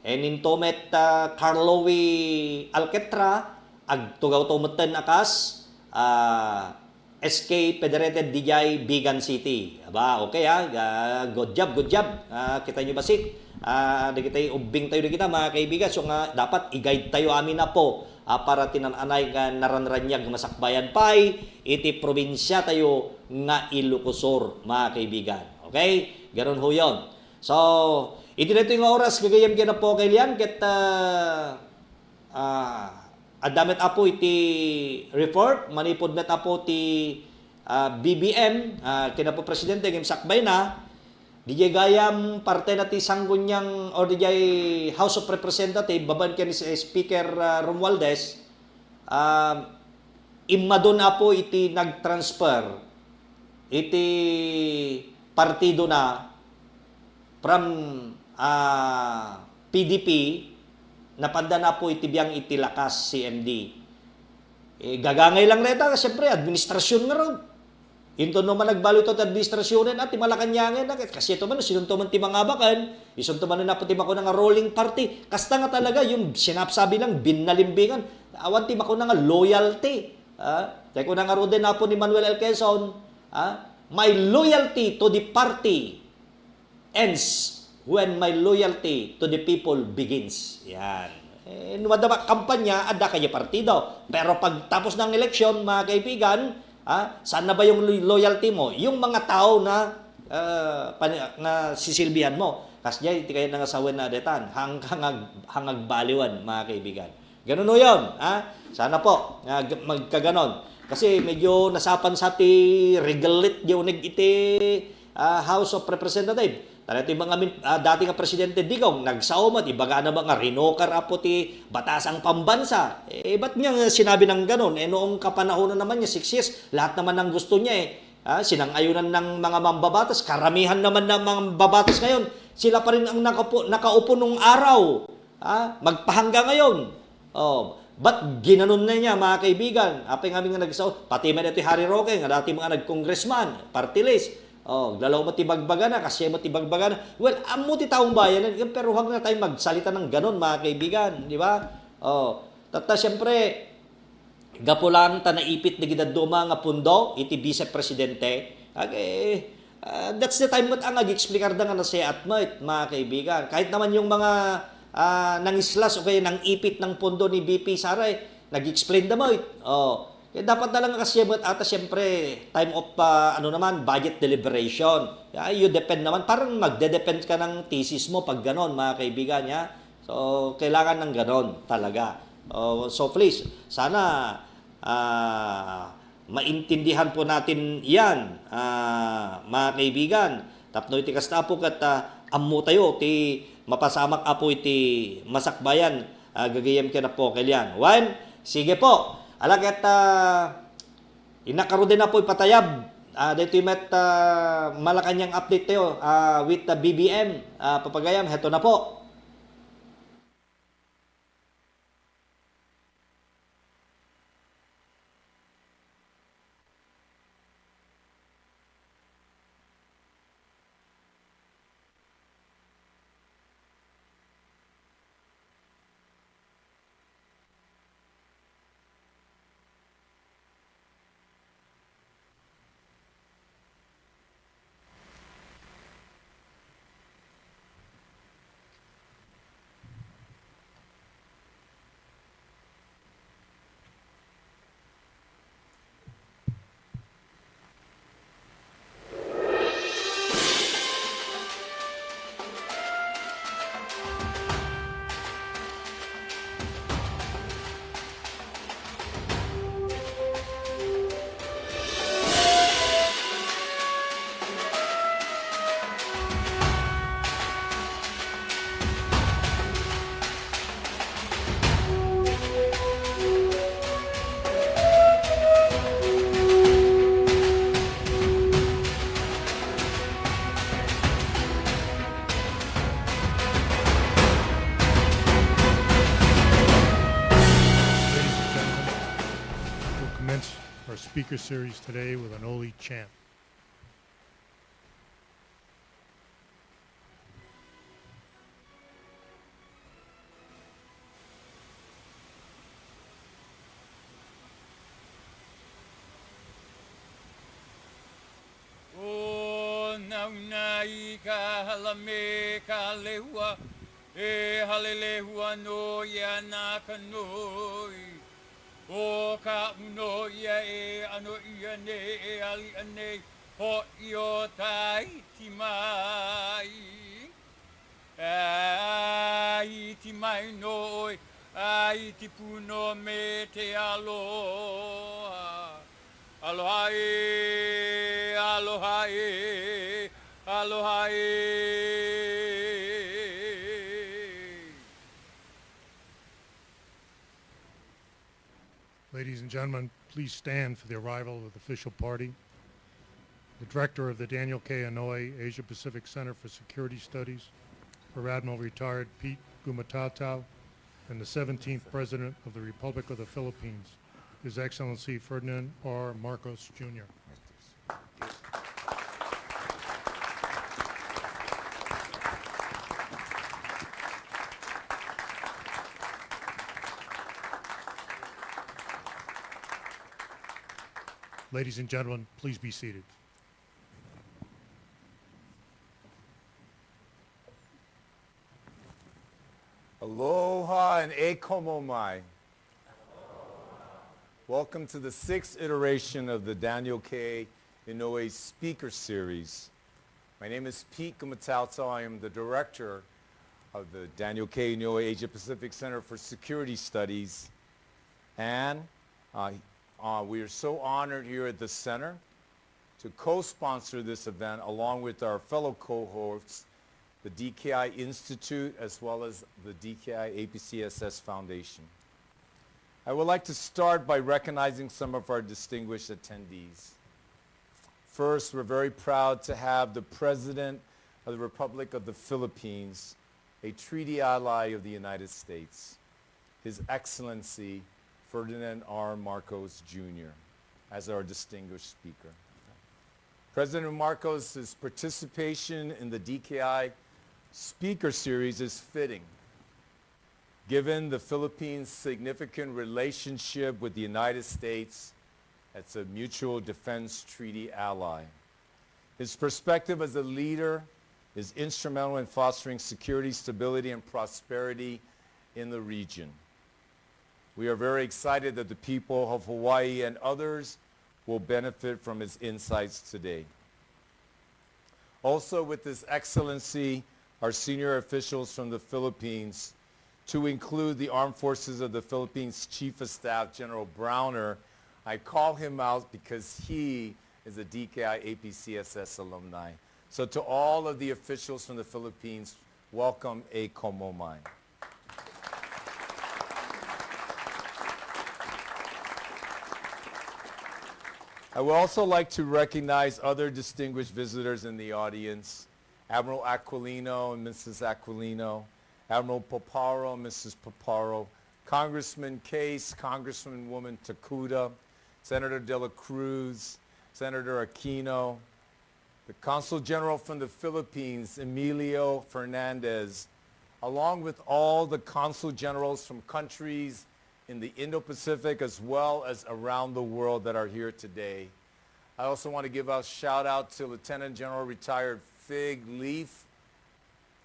And in Tomet Carlowi Alcetra, agtugaw-tumutan akas SK Federated DJ Bigan City. Aba, okay ha. Good job, good job. Kita nyo basit. Kita ubing tayo kita mga kaibigan. So nga dapat i-guide tayo amin na po para tinananay nga naranranyag masakbayan pay iti probinsya tayo nga Ilocos Sur, mga kaibigan. Okay? Ganon ho yun. So, iti na ito yung oras gagayam kaya na po kailan kita adamit apo iti report, manipod met apo ti BBM, kina po presidente ngem sakbay na, DJ gayam parte na ti sanggunyang or DJ House of Representative, baban ken si Speaker Romualdez, immadon apo iti nagtransfer iti partido na from PDP napanda na po itibiyang itilakas CMD. Gagangay lang reta, siyempre, administrasyon nga raw. Ito naman nagbalo ito at administrasyonin at Malacanangin na. Kasi ito man, sinunto man ti mga abakan, isunto man na po ti mako nga rolling party. Kasta nga talaga, yung sinapsabi lang, binalimbingan. Awan ti mako nga loyalty. Teko na nga ro din na po ni Manuel L. Quezon, my loyalty to the party ends when my loyalty to the people begins. Yan. Wadaba kampanya, ada kaya partido. Pero pag tapos ng eleksyon, mga kaibigan, saan na ba yung loyalty mo? Yung mga tao na sisilbihan mo. Kasi iti kayo nangasawan na detan. Hangag baliwan, mga kaibigan. Ganun o yun. Sana po, magkaganon. Kasi medyo nasapan sa ti regalit yung iti House of Representative. Tala ito yung mga dati nga Presidente Digong, nagsaomat, ibaga na ba nga rinokar apo ti batasang pambansa. Ba't niya sinabi ng ganon? Noong kapanahonan naman niya, 6 years, lahat naman ng gusto niya sinang-ayunan ng mga mambabatas, karamihan naman ng mga mambabatas ngayon, sila pa rin ang nakaupo nung araw. Magpahangga ngayon. Ba't ginanon na niya, mga kaibigan? Apay nga nga nagsaot, pati man ito Harry Roque, nga dati mga nag-congressman, party list. Lalaw mo tibagbaga na, kasi mo tibagbaga na. Well, amo ti taong bayan, pero huwag na tayo magsalita ng ganon, mga kaibigan. Di ba? Tata, siyempre, gapulang ta naipit na gidaduma nga pundo, iti vice-presidente. That's the time mo ang nag-explicar da nga na siya at mga kaibigan. Kahit naman yung mga nangislas o kaya nang ipit ng pondo ni BP Saray, nag-explain da mo. Oh. Kaya dapat na lang kasi ata siyempre time of budget deliberation. You depend naman, parang magde-depend ka ng thesis mo pag ganon mga kaibigan. So, kailangan ng ganon talaga. So please, sana maintindihan po natin yan, mga kaibigan. Tapno iti kasta po kat ammo tayo, ti mapasamak apo iti masakbayan, gagayam ka na po kailan. One, sige po, alagat inakaro din na po ipatayab. Dito yung malakanyang update tayo with the BBM. Papagayam, heto na po. Speaker series today with an Oli chant. O naunai ka halame ka lehua e halelehua no ya na kanoi. O ka uno ia e ano ia ne e ali ane ho io tai timai. Ai timai noi ai tipuno me te aloha. Aloha e, aloha e, aloha e. Ladies and gentlemen, please stand for the arrival of the official party. The director of the Daniel K. Inouye Asia Pacific Center for Security Studies, Rear Admiral retired Pete Gumatataw, and the 17th President of the Republic of the Philippines, His Excellency Ferdinand R. Marcos, Jr. Ladies and gentlemen, please be seated. Aloha and e como mai. Welcome to the 6th iteration of the Daniel K. Inouye Speaker Series. My name is Pete Gumatataw. I am the director of the Daniel K. Inouye Asia Pacific Center for Security Studies. And we are so honored here at the center to co-sponsor this event along with our fellow cohorts, the DKI Institute, as well as the DKI APCSS Foundation. I would like to start by recognizing some of our distinguished attendees. First, we're very proud to have the President of the Republic of the Philippines, a treaty ally of the United States, His Excellency Ferdinand R. Marcos, Jr., as our distinguished speaker. President Marcos' participation in the DKI Speaker Series is fitting, given the Philippines' significant relationship with the United States as a mutual defense treaty ally. His perspective as a leader is instrumental in fostering security, stability, and prosperity in the region. We are very excited that the people of Hawaii and others will benefit from his insights today. Also with His Excellency, our senior officials from the Philippines, to include the Armed Forces of the Philippines Chief of Staff, General Browner. I call him out because he is a DKI APCSS alumni. So to all of the officials from the Philippines, welcome a Komomai. I would also like to recognize other distinguished visitors in the audience, Admiral Aquilino and Mrs. Aquilino, Admiral Paparo and Mrs. Paparo, Congressman Case, Congresswoman Takuda, Senator De La Cruz, Senator Aquino, the Consul General from the Philippines, Emilio Fernandez, along with all the Consul Generals from countries in the Indo-Pacific as well as around the world that are here today. I also want to give a shout out to Lieutenant General retired Fig Leaf,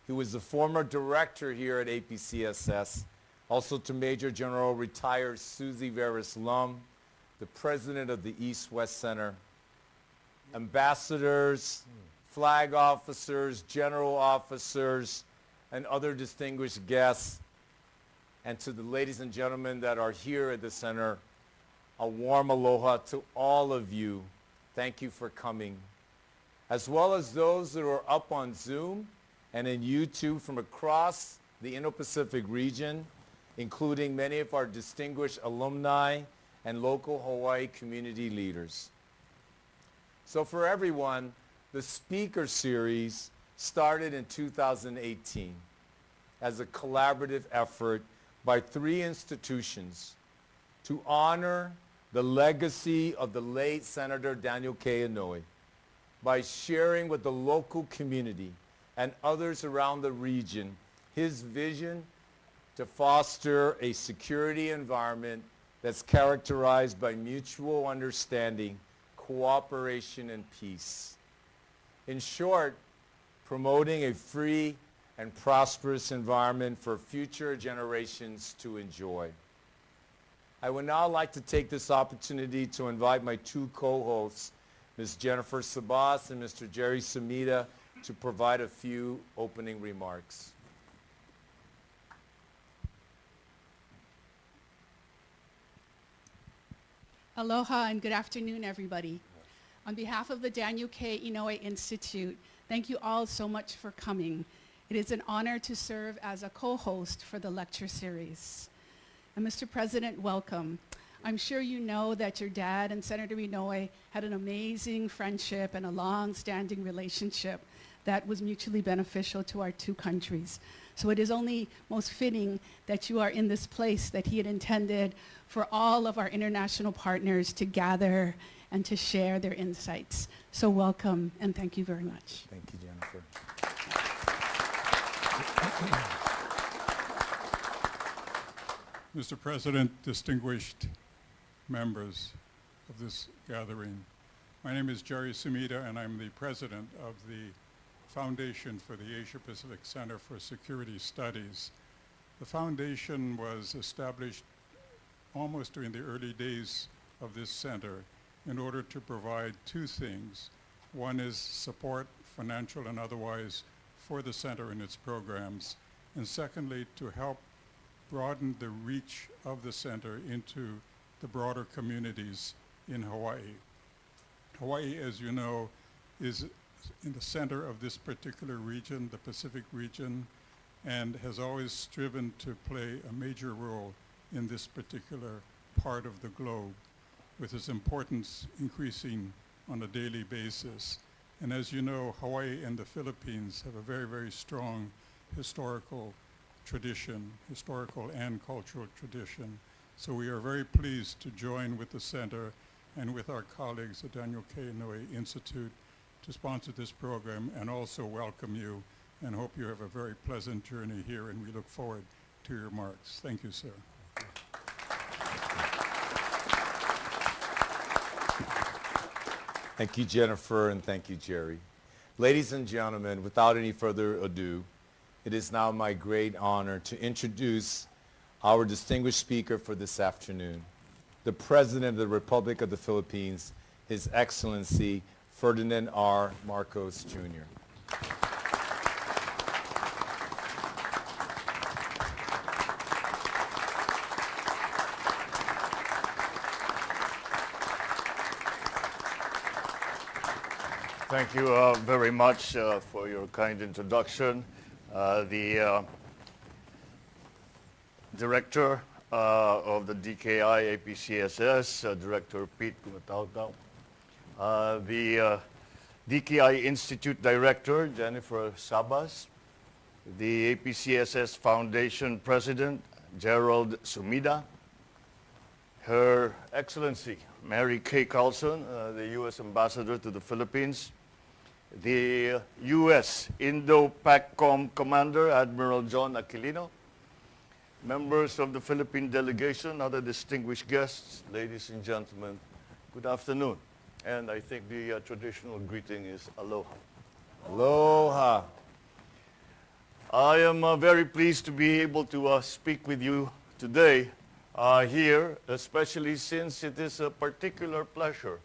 who was the former director here at APCSS. Also to Major General retired Susie Veras Lum, the president of the East-West Center, ambassadors, flag officers, general officers, and other distinguished guests, and to the ladies and gentlemen that are here at the center, a warm aloha to all of you. Thank you for coming. As well as those that are up on Zoom and in YouTube from across the Indo-Pacific region, including many of our distinguished alumni and local Hawaii community leaders. So for everyone, the speaker series started in 2018 as a collaborative effort by 3 institutions to honor the legacy of the late Senator Daniel K. Inouye by sharing with the local community and others around the region his vision to foster a security environment that's characterized by mutual understanding, cooperation, and peace. In short, promoting a free and prosperous environment for future generations to enjoy. I would now like to take this opportunity to invite my 2 co-hosts, Ms. Jennifer Sabas and Mr. Jerry Sumida, to provide a few opening remarks. Aloha and good afternoon, everybody. On behalf of the Daniel K. Inouye Institute, thank you all so much for coming. It is an honor to serve as a co-host for the lecture series. And Mr. President, welcome. I'm sure you know that your dad and Senator Inouye had an amazing friendship and a long-standing relationship that was mutually beneficial to our 2 countries. So it is only most fitting that you are in this place that he had intended for all of our international partners to gather and to share their insights. So welcome and thank you very much. Thank you, Jennifer. Mr. President, distinguished members of this gathering, my name is Jerry Sumida and I'm the president of the Foundation for the Asia Pacific Center for Security Studies. The foundation was established almost during the early days of this center in order to provide 2 things. One is support, financial and otherwise, for the center and its programs, and secondly, to help broaden the reach of the center into the broader communities in Hawaii. Hawaii, as you know, is in the center of this particular region, the Pacific region, and has always striven to play a major role in this particular part of the globe, with its importance increasing on a daily basis. And as you know, Hawaii and the Philippines have a very, very strong historical tradition, historical and cultural tradition. So we are very pleased to join with the center and with our colleagues at Daniel K. Inouye Institute to sponsor this program and also welcome you and hope you have a very pleasant journey here, and we look forward to your remarks. Thank you, sir. Thank you, Jennifer, and thank you, Jerry. Ladies and gentlemen, without any further ado, it is now my great honor to introduce our distinguished speaker for this afternoon, the President of the Republic of the Philippines, His Excellency Ferdinand R. Marcos, Jr. Thank you very much for your kind introduction. The Director of the DKI APCSS, Director Pete Pagtaengan, the DKI Institute Director, Jennifer Sabas, the APCSS Foundation President, Gerald Sumida, Her Excellency Mary Kay Carlson, the U.S. Ambassador to the Philippines, the U.S. Indo-PACOM Commander, Admiral John Aquilino, members of the Philippine delegation, other distinguished guests, ladies and gentlemen, good afternoon. And I think the traditional greeting is aloha. Aloha. I am very pleased to be able to speak with you today here, especially since it is a particular pleasure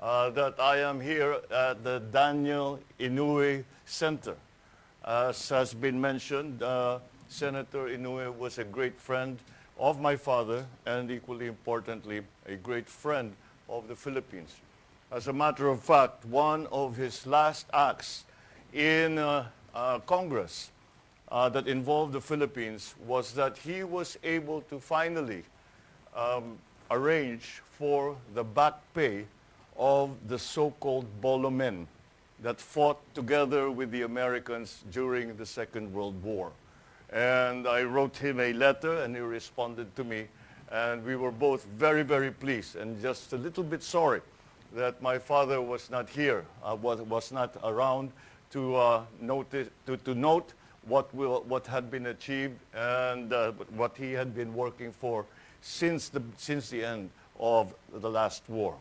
that I am here at the Daniel Inouye Center. As has been mentioned, Senator Inouye was a great friend of my father and, equally importantly, a great friend of the Philippines. As a matter of fact, one of his last acts in Congress that involved the Philippines was that he was able to finally arrange for the back pay of the so-called Bolo men that fought together with the Americans during the Second World War. And I wrote him a letter and he responded to me, and we were both very, very pleased and just a little bit sorry that my father was not here, was not around to note what had been achieved and what he had been working for since the end of the last war.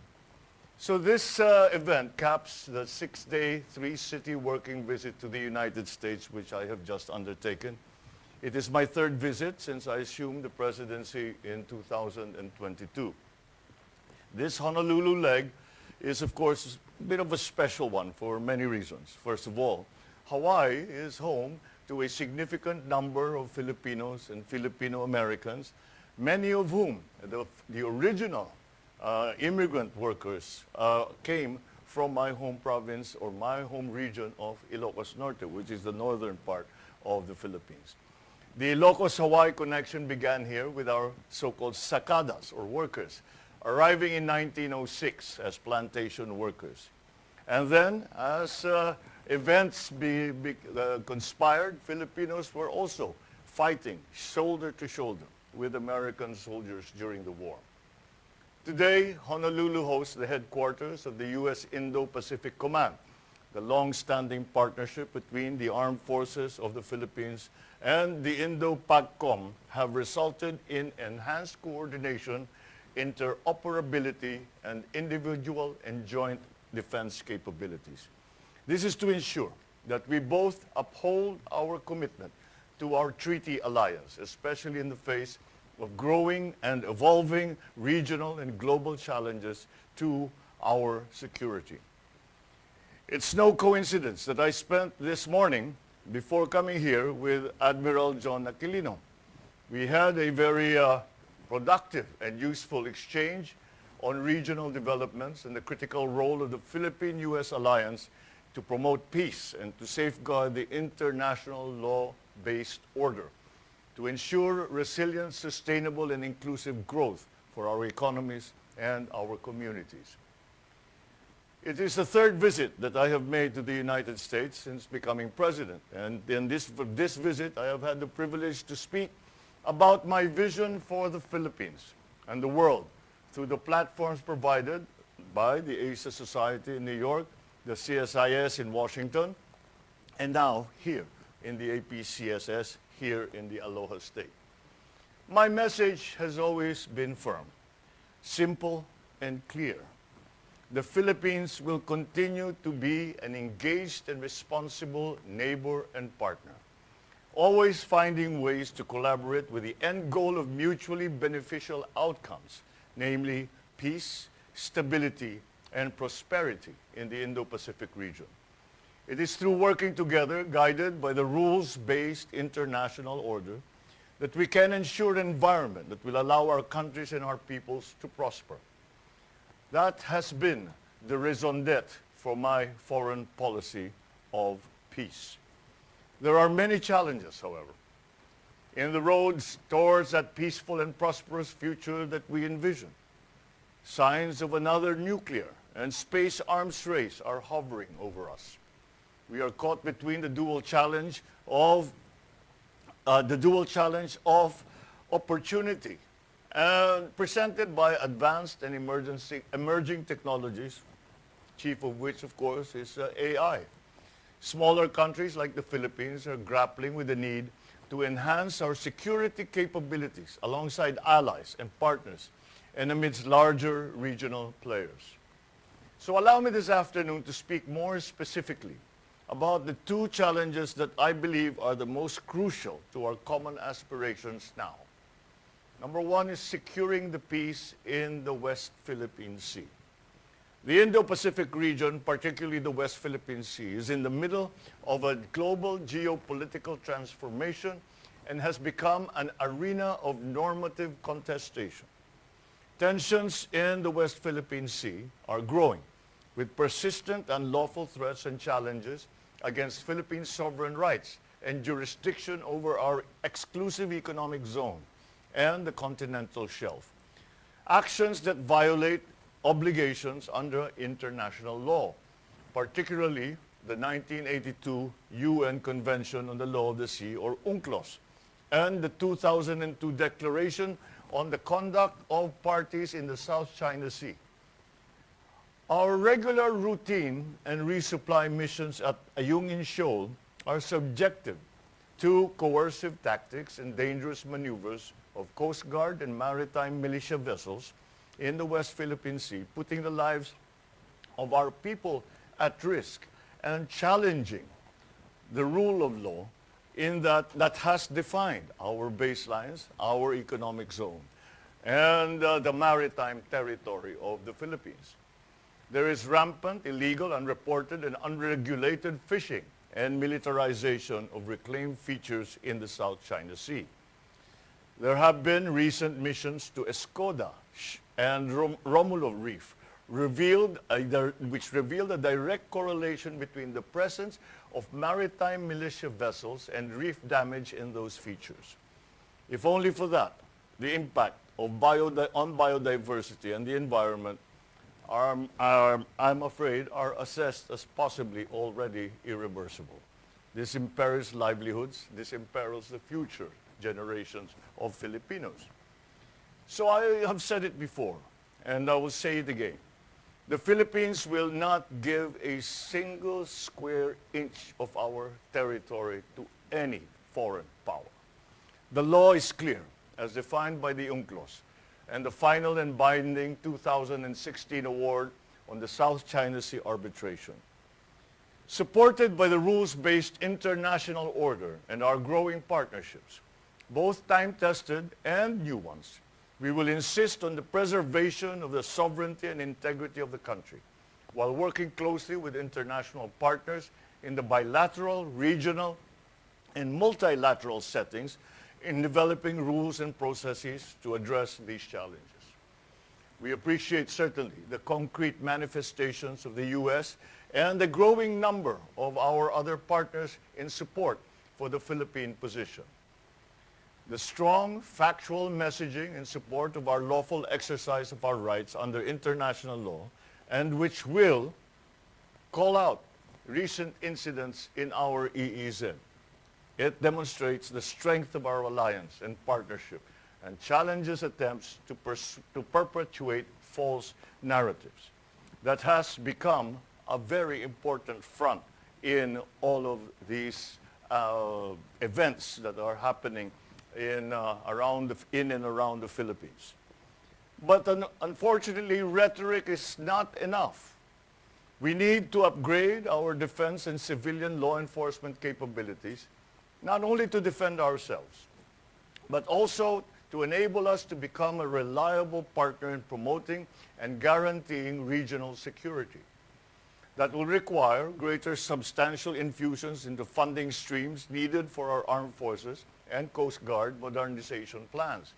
So this event caps the 6-day, 3-city working visit to the United States, which I have just undertaken. It is my third visit since I assumed the presidency in 2022. This Honolulu leg is, of course, a bit of a special one for many reasons. First of all, Hawaii is home to a significant number of Filipinos and Filipino Americans, many of whom, the original immigrant workers, came from my home province or my home region of Ilocos Norte, which is the northern part of the Philippines. The Ilocos-Hawaii connection began here with our so-called sakadas, or workers, arriving in 1906 as plantation workers. And then, as events conspired, Filipinos were also fighting shoulder to shoulder with American soldiers during the war. Today, Honolulu hosts the headquarters of the U.S. Indo-Pacific Command. The long-standing partnership between the armed forces of the Philippines and the Indo-PACOM have resulted in enhanced coordination, interoperability, and individual and joint defense capabilities. This is to ensure that we both uphold our commitment to our treaty alliance, especially in the face of growing and evolving regional and global challenges to our security. It's no coincidence that I spent this morning, before coming here, with Admiral John Aquilino. We had a very productive and useful exchange on regional developments and the critical role of the Philippine-U.S. alliance to promote peace and to safeguard the international law-based order, to ensure resilient, sustainable, and inclusive growth for our economies and our communities. It is the third visit that I have made to the United States since becoming president. And in this visit, I have had the privilege to speak about my vision for the Philippines and the world through the platforms provided by the Asia Society in New York, the CSIS in Washington, and now here in the APCSS here in the Aloha State. My message has always been firm, simple, and clear. the Philippines will continue to be an engaged and responsible neighbor and partner, always finding ways to collaborate with the end goal of mutually beneficial outcomes, namely peace, stability, and prosperity in the Indo-Pacific region. It is through working together, guided by the rules-based international order, that we can ensure an environment that will allow our countries and our peoples to prosper. That has been the raison d'etre for my foreign policy of peace. There are many challenges, however, in the roads towards that peaceful and prosperous future that we envision. Signs of another nuclear and space arms race are hovering over us. We are caught between the dual challenge of opportunity presented by advanced and emerging technologies, chief of which, of course, is AI. Smaller countries like the Philippines are grappling with the need to enhance our security capabilities alongside allies and partners and amidst larger regional players. So allow me this afternoon to speak more specifically about the two challenges that I believe are the most crucial to our common aspirations now. Number one is securing the peace in the West Philippine Sea. The Indo-Pacific region, particularly the West Philippine Sea, is in the middle of a global geopolitical transformation and has become an arena of normative contestation. Tensions in the West Philippine Sea are growing, with persistent unlawful threats and challenges against Philippine sovereign rights and jurisdiction over our exclusive economic zone and the continental shelf. Actions that violate obligations under international law, particularly the 1982 UN Convention on the Law of the Sea, or UNCLOS, and the 2002 Declaration on the Conduct of Parties in the South China Sea. Our regular routine and resupply missions at Ayungin Shoal are subjective to coercive tactics and dangerous maneuvers of Coast Guard and maritime militia vessels in the West Philippine Sea, putting the lives of our people at risk and challenging the rule of law in that has defined our baselines, our economic zone, and the maritime territory of the Philippines. There is rampant, illegal, unreported, and unregulated fishing and militarization of reclaimed features in the South China Sea. There have been recent missions to Escoda and Romulo Reef, which revealed a direct correlation between the presence of maritime militia vessels and reef damage in those features. If only for that, the impact of on biodiversity and the environment I'm afraid, are assessed as possibly already irreversible. This imperils livelihoods, this imperils the future generations of Filipinos. So I have said it before, and I will say it again. The Philippines will not give a single square inch of our territory to any foreign power. The law is clear, as defined by the UNCLOS, and the final and binding 2016 award on the South China Sea arbitration. Supported by the rules-based international order and our growing partnerships, both time-tested and new ones, we will insist on the preservation of the sovereignty and integrity of the country, while working closely with international partners in the bilateral, regional, and multilateral settings in developing rules and processes to address these challenges. We appreciate certainly the concrete manifestations of the U.S. and the growing number of our other partners in support for the Philippine position. The strong, factual messaging in support of our lawful exercise of our rights under international law, and which will call out recent incidents in our EEZ. It demonstrates the strength of our alliance and partnership and challenges attempts to perpetuate false narratives. That has become a very important front in all of these events that are happening in and around the Philippines. But unfortunately, rhetoric is not enough. We need to upgrade our defense and civilian law enforcement capabilities, not only to defend ourselves, but also to enable us to become a reliable partner in promoting and guaranteeing regional security. That will require greater substantial infusions into funding streams needed for our armed forces and Coast Guard modernization plans,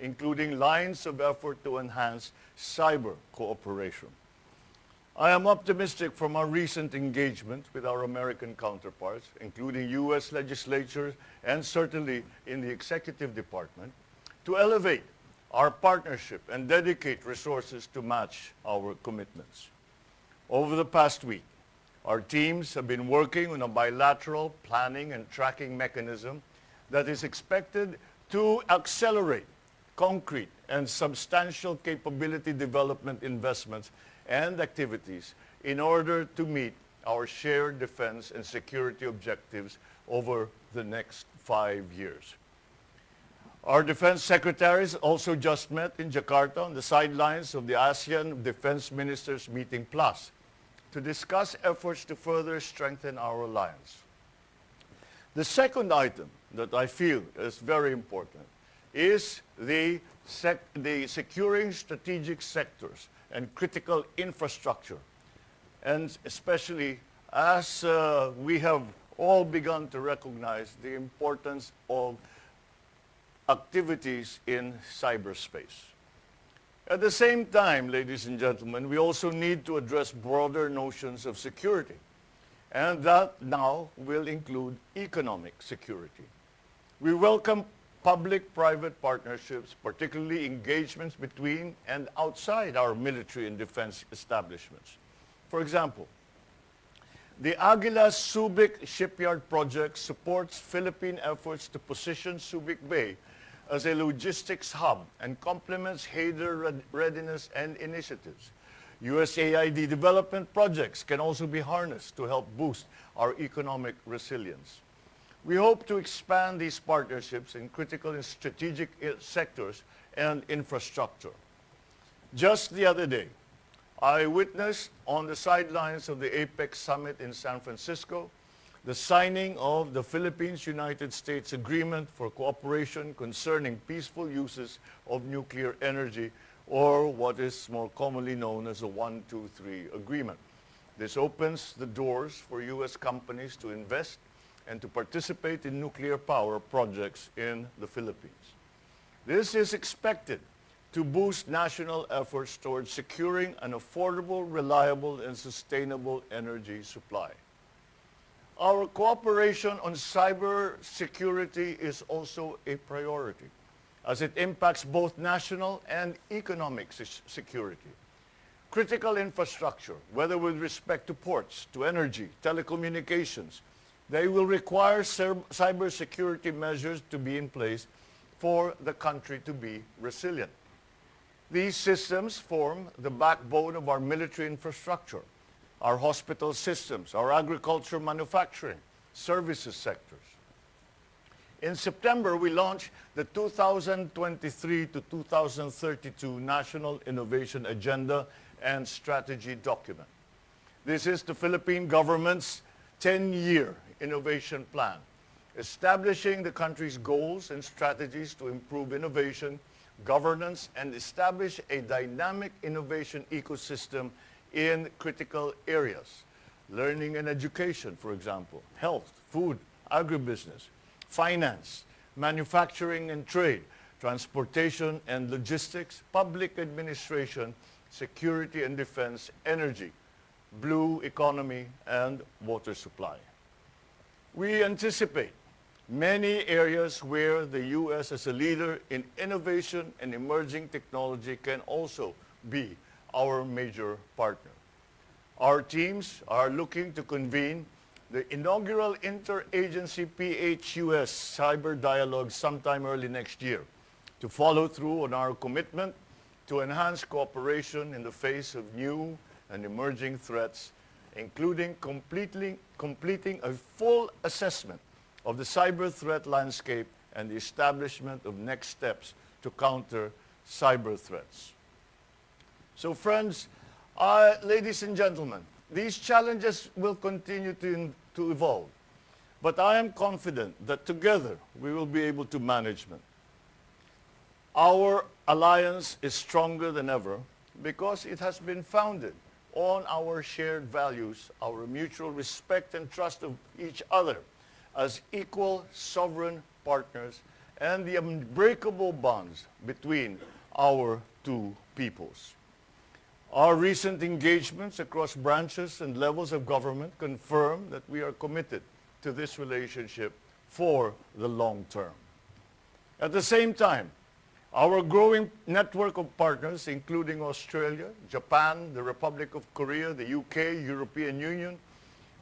including lines of effort to enhance cyber cooperation. I am optimistic from our recent engagement with our American counterparts, including U.S. legislatures and certainly in the executive department, to elevate our partnership and dedicate resources to match our commitments. Over the past week, our teams have been working on a bilateral planning and tracking mechanism that is expected to accelerate concrete and substantial capability development investments and activities in order to meet our shared defense and security objectives over the next 5 years. Our defense secretaries also just met in Jakarta on the sidelines of the ASEAN Defense Ministers Meeting Plus to discuss efforts to further strengthen our alliance. The second item that I feel is very important is the securing strategic sectors and critical infrastructure, and especially as we have all begun to recognize the importance of activities in cyberspace. At the same time, ladies and gentlemen, we also need to address broader notions of security, and that now will include economic security. We welcome public-private partnerships, particularly engagements between and outside our military and defense establishments. For example, the Aguila Subic Shipyard project supports Philippine efforts to position Subic Bay as a logistics hub and complements Haider readiness and initiatives. USAID development projects can also be harnessed to help boost our economic resilience. We hope to expand these partnerships in critical and strategic sectors and infrastructure. Just the other day, I witnessed on the sidelines of the APEC summit in San Francisco the signing of the Philippines-United States Agreement for Cooperation Concerning Peaceful Uses of Nuclear Energy, or what is more commonly known as the 123 Agreement. This opens the doors for U.S. companies to invest and to participate in nuclear power projects in the Philippines. This is expected to boost national efforts towards securing an affordable, reliable, and sustainable energy supply. Our cooperation on cyber security is also a priority, as it impacts both national and economic security. Critical infrastructure, whether with respect to ports, to energy, telecommunications, they will require cybersecurity measures to be in place for the country to be resilient. These systems form the backbone of our military infrastructure, our hospital systems, our agriculture, manufacturing, services sectors. In September, we launched the 2023 to 2032 National Innovation Agenda and Strategy document. This is the Philippine government's 10-year innovation plan, establishing the country's goals and strategies to improve innovation, governance, and establish a dynamic innovation ecosystem in critical areas. Learning and education, for example, health, food, agribusiness, finance, manufacturing and trade, transportation and logistics, public administration, security and defense, energy, blue economy, and water supply. We anticipate many areas where the U.S. as a leader in innovation and emerging technology can also be our major partner. Our teams are looking to convene the inaugural interagency PHUS Cyber Dialogue sometime early next year to follow through on our commitment to enhance cooperation in the face of new and emerging threats, including completing a full assessment of the cyber threat landscape and the establishment of next steps to counter cyber threats. So friends, ladies and gentlemen, these challenges will continue to evolve. But I am confident that together we will be able to manage them. Our alliance is stronger than ever because it has been founded on our shared values, our mutual respect and trust of each other as equal sovereign partners, and the unbreakable bonds between our two peoples. Our recent engagements across branches and levels of government confirm that we are committed to this relationship for the long term. At the same time, our growing network of partners, including Australia, Japan, the Republic of Korea, the UK, European Union,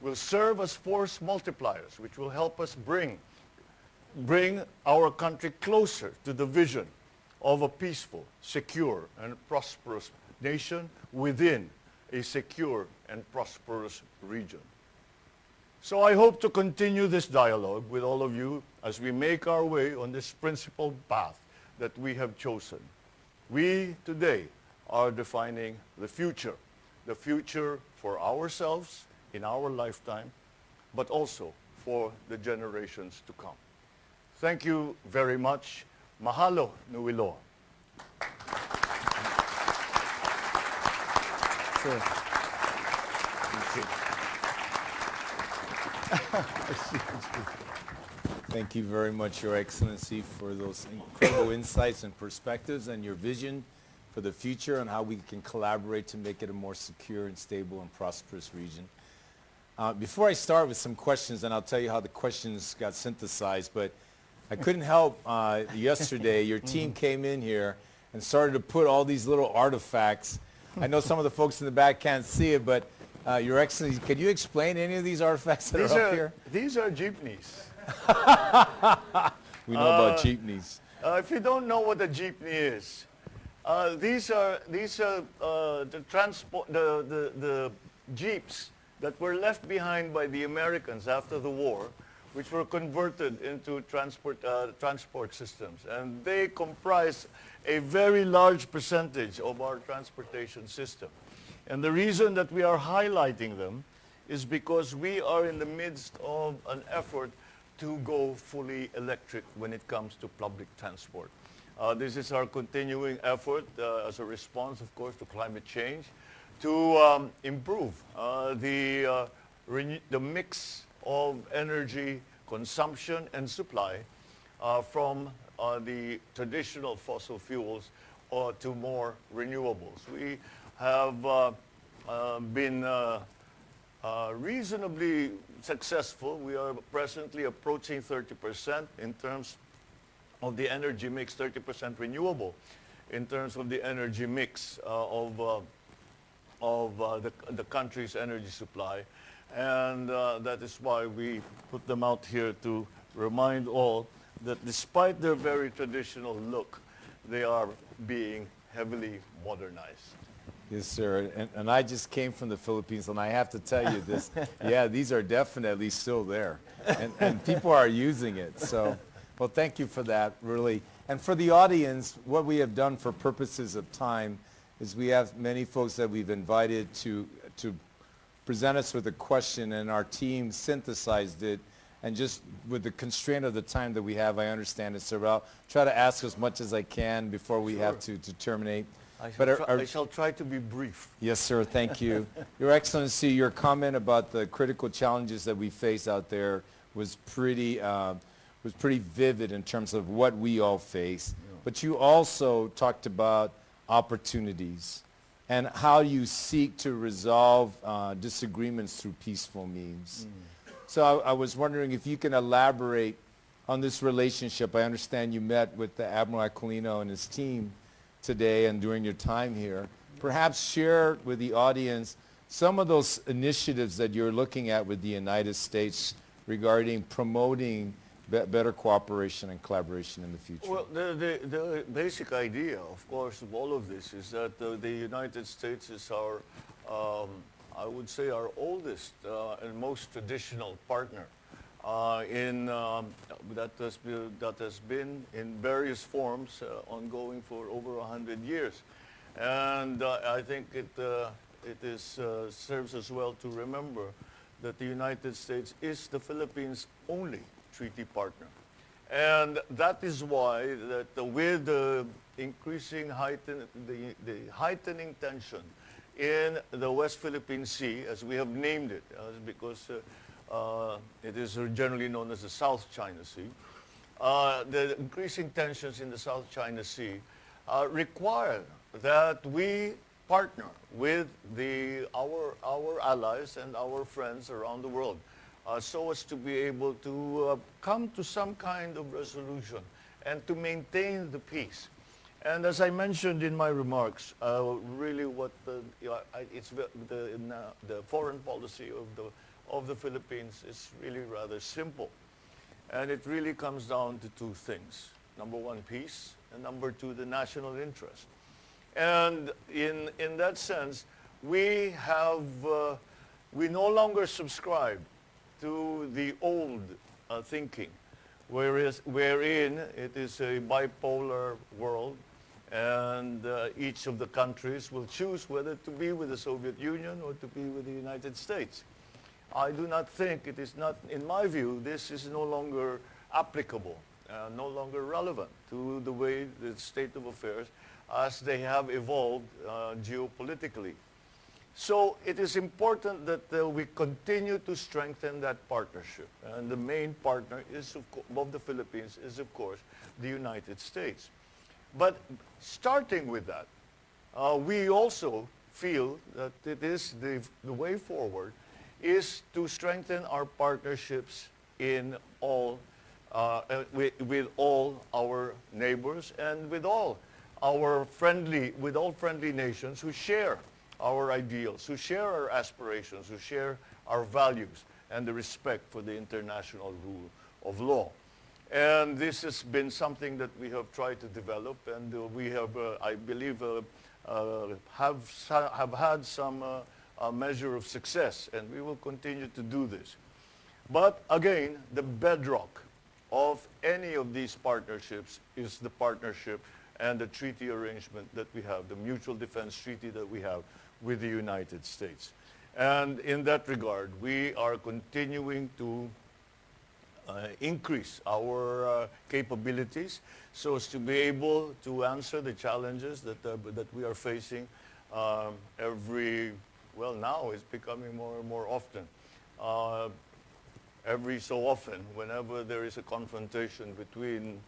will serve as force multipliers, which will help us bring our country closer to the vision of a peaceful, secure, and prosperous nation within a secure and prosperous region. So I hope to continue this dialogue with all of you as we make our way on this principled path that we have chosen. We today are defining the future for ourselves in our lifetime, but also for the generations to come. Thank you very much. Mahalo nui loa. Sure. Thank you very much, Your Excellency, for those incredible insights and perspectives and your vision for the future and how we can collaborate to make it a more secure and stable and prosperous region. Before I start with some questions, and I'll tell you how the questions got synthesized, but I couldn't help yesterday, your team came in here and started to put all these little artifacts. I know some of the folks in the back can't see it, but Your Excellency, could you explain any of these artifacts that are up here? These are jeepneys. We know about jeepneys. If you don't know what a jeepney is, these are the jeeps that were left behind by the Americans after the war, which were converted into transport systems, and they comprise a very large percentage of our transportation system. And the reason that we are highlighting them is because we are in the midst of an effort to go fully electric when it comes to public transport. This is our continuing effort as a response, of course, to climate change, to improve the mix of energy consumption and supply from the traditional fossil fuels to more renewables. We have been reasonably successful. We are presently approaching 30% in terms of the energy mix, 30% renewable in terms of the energy mix of the country's energy supply. And that is why we put them out here to remind all that despite their very traditional look, they are being heavily modernized. Yes, sir. And I just came from the Philippines, and I have to tell you this. Yeah, these are definitely still there. And people are using it. So, well, thank you for that, really. And for the audience, what we have done for purposes of time is we have many folks that we've invited to present us with a question, and our team synthesized it. And just with the constraint of the time that we have, I understand it, sir. I'll try to ask as much as I can before we have to terminate. I shall try to be brief. Yes, sir. Thank you. Your Excellency, your comment about the critical challenges that we face out there was pretty vivid in terms of what we all face. Yeah. But you also talked about opportunities and how you seek to resolve disagreements through peaceful means. So I was wondering if you can elaborate on this relationship. I understand you met with the Admiral Aquilino and his team today and during your time here. Perhaps share with the audience some of those initiatives that you're looking at with the United States regarding promoting better cooperation and collaboration in the future. Well, the basic idea, of course, of all of this is that the United States is our, I would say, our oldest and most traditional partner that has been in various forms ongoing for over 100 years. And I think it serves as well to remember that the United States is the Philippines' only treaty partner. And that is why that with the increasing the heightening tension in the West Philippine Sea, as we have named it, because it is generally known as the South China Sea, the increasing tensions in the South China Sea require that we partner with our allies and our friends around the world so as to be able to come to some kind of resolution and to maintain the peace. And as I mentioned in my remarks, really what the foreign policy of the Philippines is really rather simple. And it really comes down to two things. Number one, peace, and number two, the national interest. And in that sense, we no longer subscribe to the old thinking, wherein it is a bipolar world, and each of the countries will choose whether to be with the Soviet Union or to be with the United States. I do not think it is not, in my view, this is no longer applicable, no longer relevant to the way the state of affairs as they have evolved geopolitically. So it is important that we continue to strengthen that partnership. And the main partner of the Philippines is, of course, the United States. But starting with that, we also feel that it is the way forward is to strengthen our partnerships in all, with all our neighbors and with all friendly nations who share our ideals, who share our aspirations, who share our values and the respect for the international rule of law. And this has been something that we have tried to develop, and we have, I believe, have had some measure of success, and we will continue to do this. But again, the bedrock of any of these partnerships is the partnership and the treaty arrangement that we have, the mutual defense treaty that we have with the United States. And in that regard, we are continuing to increase our capabilities so as to be able to answer the challenges that we are facing now it's becoming more and more often. Every so often, whenever there is a confrontation between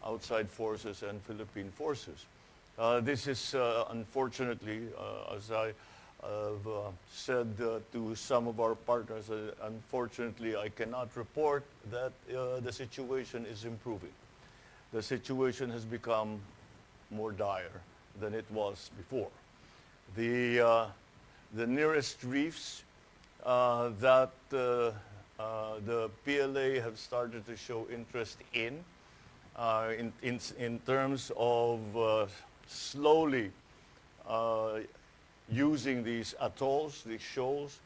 outside forces and Philippine forces. This is unfortunately, as I have said to some of our partners, unfortunately I cannot report that the situation is improving. The situation has become more dire than it was before. The nearest reefs that the PLA have started to show interest in terms of slowly using these atolls, these shoals,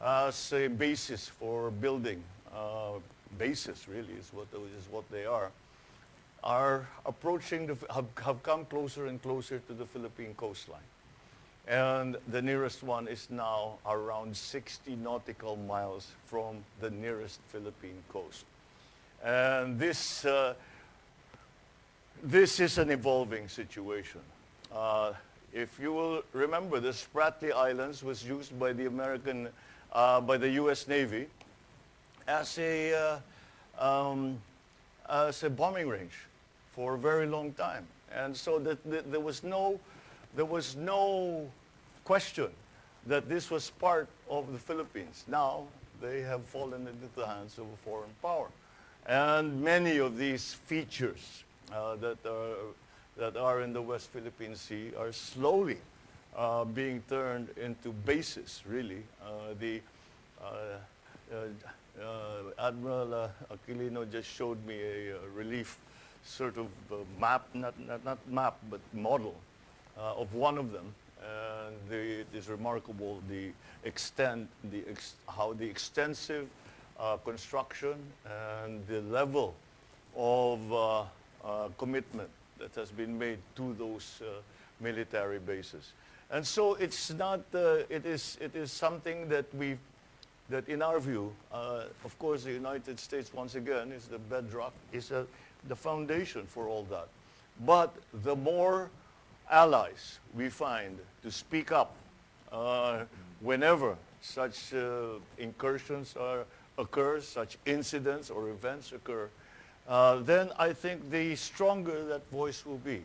as a basis for building, basis really is what they are approaching, have come closer and closer to the Philippine coastline. And the nearest one is now around 60 nautical miles from the nearest Philippine coast. And this is an evolving situation. If you will remember, the Spratly Islands was used by the by the U.S. Navy as a bombing range for a very long time. And so there was no question that this was part of the Philippines. Now they have fallen into the hands of a foreign power. And many of these features that are in the West Philippine Sea are slowly being turned into bases, really. Admiral Aquilino just showed me a relief sort of map, not map, but model of one of them. And it is remarkable how the extensive construction and the level of commitment that has been made to those military bases. And so it's not, it is something that that in our view, of course, the United States, once again, is the bedrock, is the foundation for all that. But the more allies we find to speak up whenever such incursions occur, such incidents or events occur, then I think the stronger that voice will be.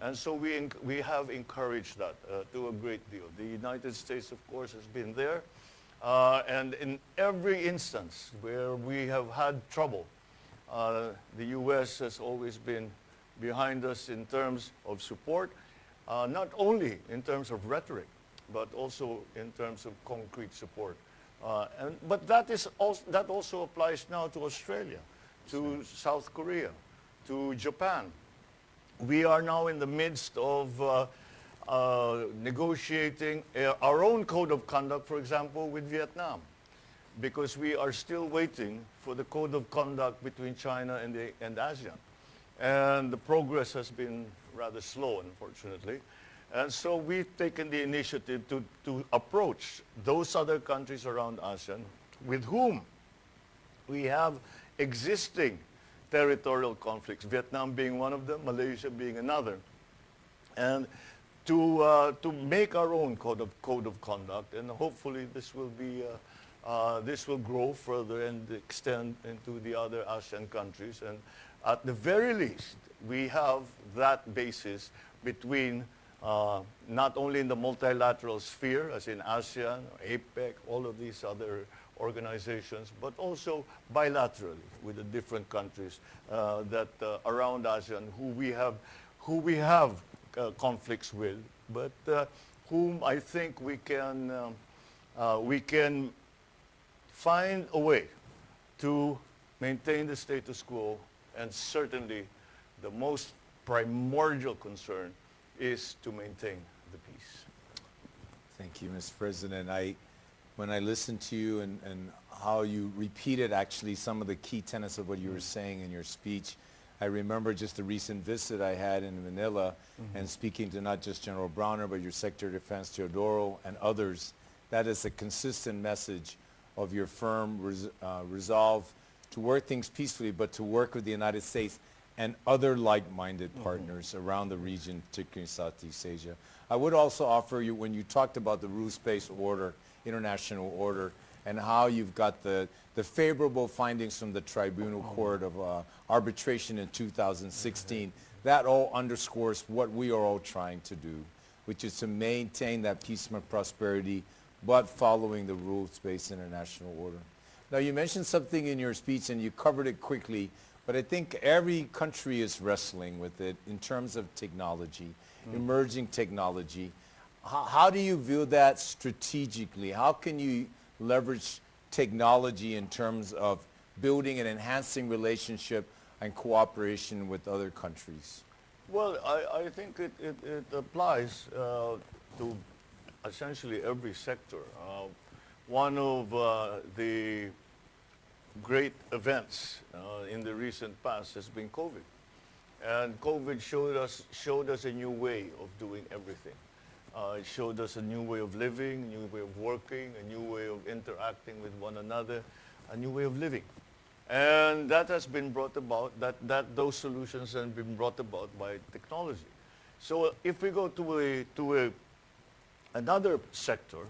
And so we have encouraged that to a great deal. The United States, of course, has been there. And in every instance where we have had trouble, the U.S. has always been behind us in terms of support, not only in terms of rhetoric, but also in terms of concrete support. But that also applies now to Australia, to South Korea, to Japan. We are now in the midst of negotiating our own code of conduct, for example, with Vietnam, because we are still waiting for the code of conduct between China and ASEAN. And the progress has been rather slow, unfortunately. And so we've taken the initiative to approach those other countries around ASEAN with whom we have existing territorial conflicts, Vietnam being one of them, Malaysia being another, and to make our own code of conduct, and hopefully this will grow further and extend into the other ASEAN countries. And at the very least, we have that basis between not only in the multilateral sphere, as in ASEAN, APEC, all of these other organizations, but also bilaterally with the different countries that around ASEAN who we have conflicts with, but whom I think we can find a way to maintain the status quo, and certainly the most primordial concern is to maintain the peace. Thank you, Mr. President. When I listened to you and how you repeated actually some of the key tenets of what you were saying in your speech, I remember just a recent visit I had in Manila and speaking to not just General Browner, but your Secretary of Defense, Teodoro, and others. That is a consistent message of your firm resolve to work things peacefully, but to work with the United States and other like-minded partners around the region, particularly in Southeast Asia. I would also offer you, when you talked about the rules-based order, international order, and how you've got the favorable findings from the Tribunal Court of Arbitration in 2016, that all underscores what we are all trying to do, which is to maintain that peace and prosperity, but following the rules-based international order. Now, you mentioned something in your speech, and you covered it quickly, but I think every country is wrestling with it in terms of technology, emerging technology. How do you view that strategically? How can you leverage technology in terms of building and enhancing relationship and cooperation with other countries? Well, I think it applies to essentially every sector. One of the great events in the recent past has been COVID. And COVID showed us a new way of doing everything. It showed us a new way of living, a new way of working, a new way of interacting with one another, a new way of living. And that has been brought about, those solutions have been brought about by technology. So if we go to another sector,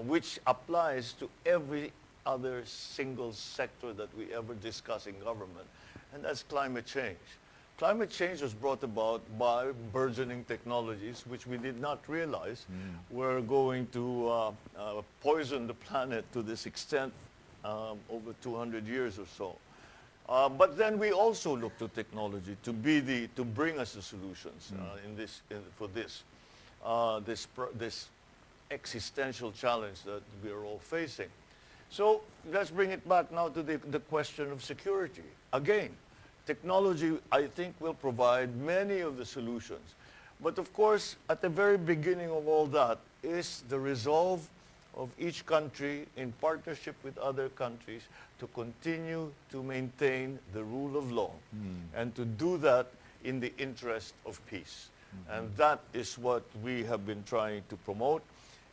which applies to every other single sector that we ever discuss in government, and that's climate change. Climate change was brought about by burgeoning technologies, which we did not realize were going to poison the planet to this extent over 200 years or so. But then we also look to technology to bring us the solutions for this existential challenge that we are all facing. So let's bring it back now to the question of security. Again, technology, I think, will provide many of the solutions. But of course, at the very beginning of all that is the resolve of each country in partnership with other countries to continue to maintain the rule of law and to do that in the interest of peace. And that is what we have been trying to promote.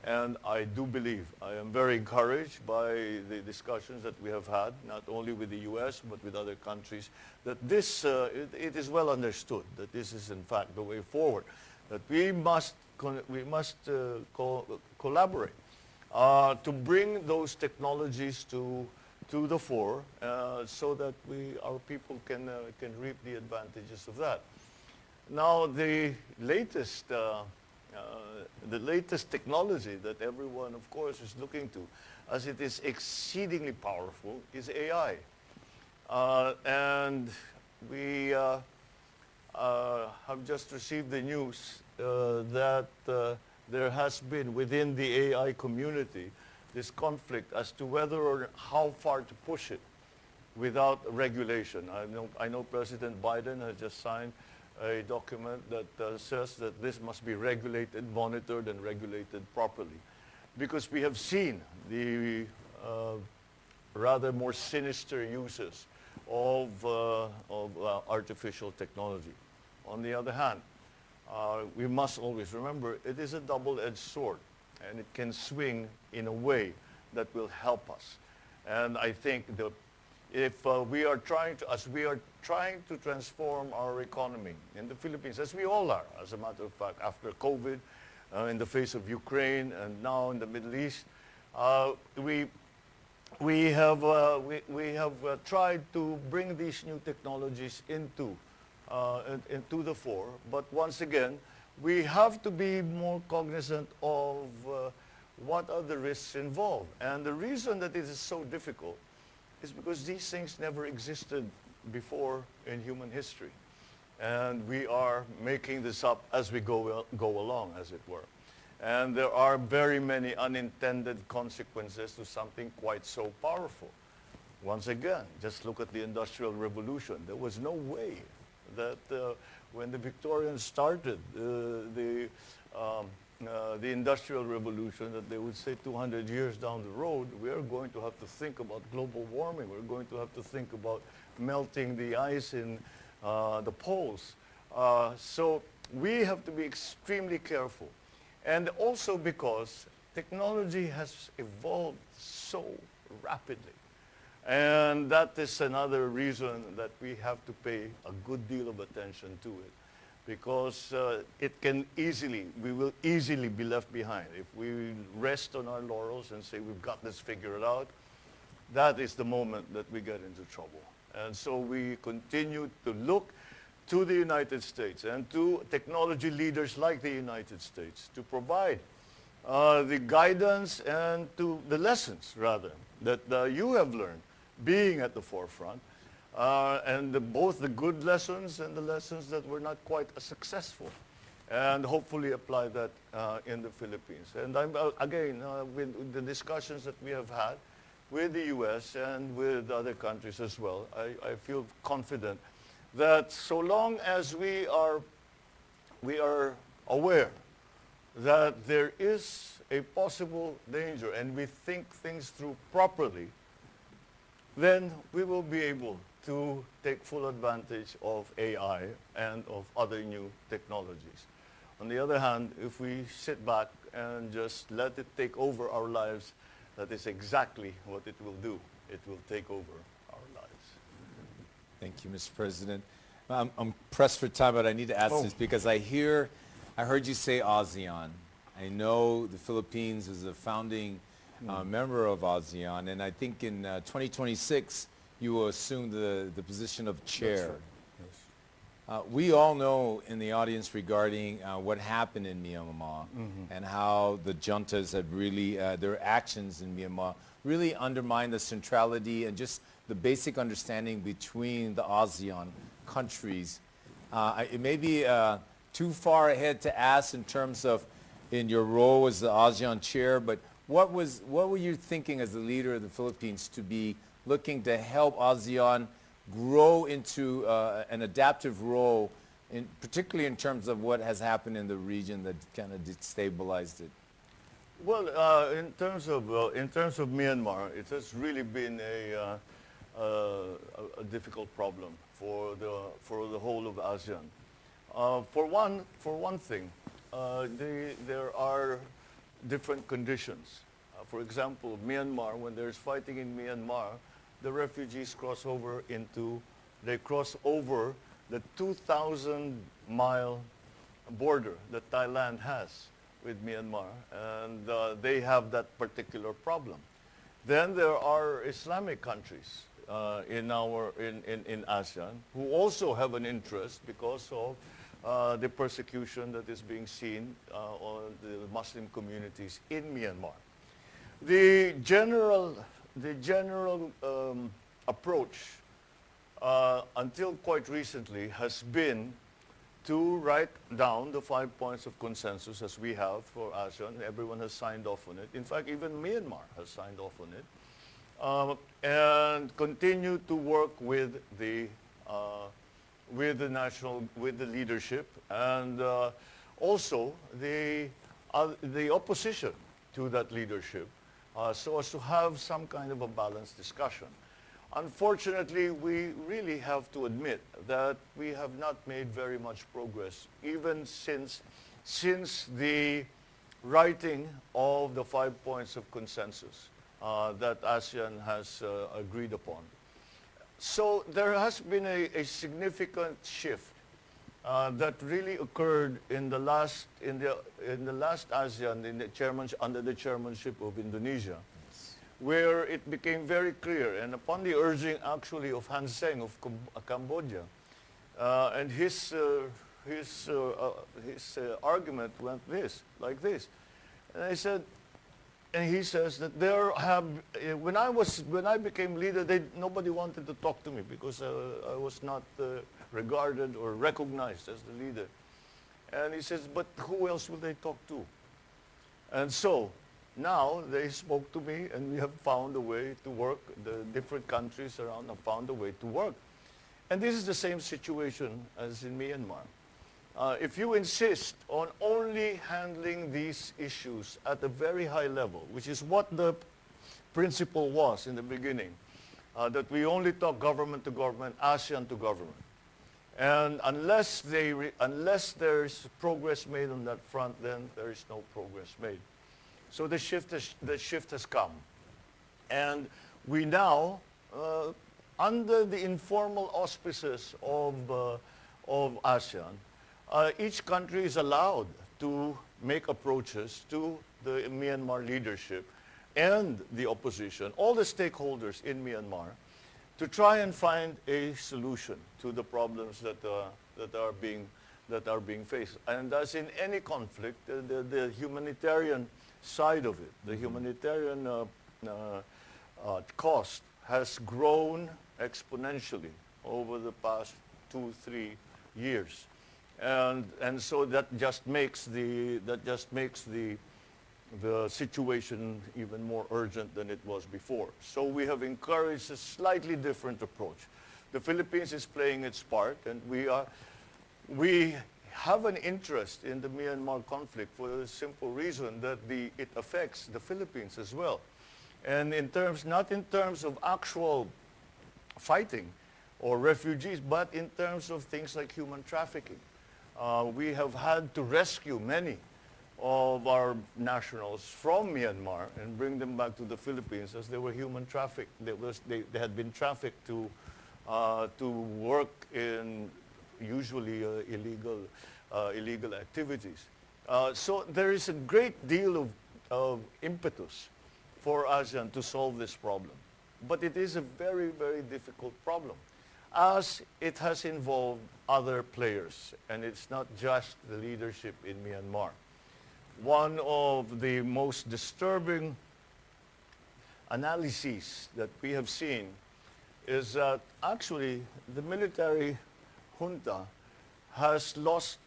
And I do believe, I am very encouraged by the discussions that we have had, not only with the U.S., but with other countries, that this, it is well understood that this is in fact the way forward, that we must collaborate to bring those technologies to the fore so that our people can reap the advantages of that. Now, the latest technology that everyone, of course, is looking to, as it is exceedingly powerful, is AI. And we have just received the news that there has been within the AI community this conflict as to whether or how far to push it without regulation. I know President Biden has just signed a document that says that this must be regulated, monitored, and regulated properly. Because we have seen the rather more sinister uses of artificial technology. On the other hand, we must always remember it is a double-edged sword, and it can swing in a way that will help us. And I think if we are trying to transform our economy in the Philippines, as we all are, as a matter of fact, after COVID, in the face of Ukraine, and now in the Middle East, we have tried to bring these new technologies into the fore. But once again, we have to be more cognizant of what are the risks involved. And the reason that it is so difficult is because these things never existed before in human history. And we are making this up as we go along, as it were. And there are very many unintended consequences to something quite so powerful. Once again, just look at the Industrial Revolution. There was no way that when the Victorians started the Industrial Revolution, that they would say 200 years down the road, we are going to have to think about global warming. We're going to have to think about melting the ice in the poles. So we have to be extremely careful. And also because technology has evolved so rapidly. And that is another reason that we have to pay a good deal of attention to it. Because we will easily be left behind. If we rest on our laurels and say we've got this figured out, that is the moment that we get into trouble. And so we continue to look to the United States and to technology leaders like the United States to provide the guidance and to the lessons, rather, that you have learned being at the forefront. And both the good lessons and the lessons that were not quite as successful, and hopefully apply that in the Philippines. And again, with the discussions that we have had with the U.S. and with other countries as well, I feel confident that so long as we are aware that there is a possible danger and we think things through properly, then we will be able to take full advantage of AI and of other new technologies. On the other hand, if we sit back and just let it take over our lives, that is exactly what it will do. It will take over our lives. Thank you, Mr. President. I'm pressed for time, but I need to ask this because I heard you say ASEAN. I know the Philippines is a founding member of ASEAN, and I think in 2026, you will assume the position of chair. That's right. Yes. We all know in the audience regarding what happened in Myanmar and how the juntas have really, their actions in Myanmar really undermined the centrality and just the basic understanding between the ASEAN countries. It may be too far ahead to ask in terms of in your role as the ASEAN chair, but what were you thinking as the leader of the Philippines to be looking to help ASEAN grow into an adaptive role, particularly in terms of what has happened in the region that kind of destabilized it? Well, in terms of Myanmar, it has really been a difficult problem for the whole of ASEAN. For one thing, there are different conditions. For example, Myanmar, when there's fighting in Myanmar, the refugees cross over the 2,000-mile border that Thailand has with Myanmar, and they have that particular problem. Then there are Islamic countries in ASEAN who also have an interest because of the persecution that is being seen on the Muslim communities in Myanmar. The general approach until quite recently has been to write down the 5 points of consensus as we have for ASEAN. Everyone has signed off on it. In fact, even Myanmar has signed off on it. And continue to work with the leadership and also the opposition to that leadership, so as to have some kind of a balanced discussion. Unfortunately, we really have to admit that we have not made very much progress, even since the writing of the 5 points of consensus that ASEAN has agreed upon. So there has been a significant shift that really occurred in the last ASEAN under the chairmanship of Indonesia, where it became very clear, and upon the urging actually of Han Seng of Cambodia, and his argument went like this, and he says that when I became leader, nobody wanted to talk to me because I was not regarded or recognized as the leader. And he says, but who else will they talk to? And so now they spoke to me, and we have found a way to work. The different countries around have found a way to work. And this is the same situation as in Myanmar. If you insist on only handling these issues at a very high level, which is what the principle was in the beginning, that we only talk government to government, ASEAN to government. And unless there's progress made on that front, then there is no progress made. So the shift has come. And we now, under the informal auspices of ASEAN, each country is allowed to make approaches to the Myanmar leadership and the opposition, all the stakeholders in Myanmar, to try and find a solution to the problems that are being faced. And as in any conflict, the humanitarian side of it, the humanitarian cost has grown exponentially over the past 2-3 years. And so that just makes the situation even more urgent than it was before. So we have encouraged a slightly different approach. The Philippines is playing its part, and we have an interest in the Myanmar conflict for the simple reason that it affects the Philippines as well. And not in terms of actual fighting or refugees, but in terms of things like human trafficking. We have had to rescue many of our nationals from Myanmar and bring them back to the Philippines as they were human trafficked. They had been trafficked to work in usually illegal activities. So there is a great deal of impetus for ASEAN to solve this problem. But it is a very, very difficult problem, as it has involved other players, and it's not just the leadership in Myanmar. One of the most disturbing analyses that we have seen is that actually the military junta has lost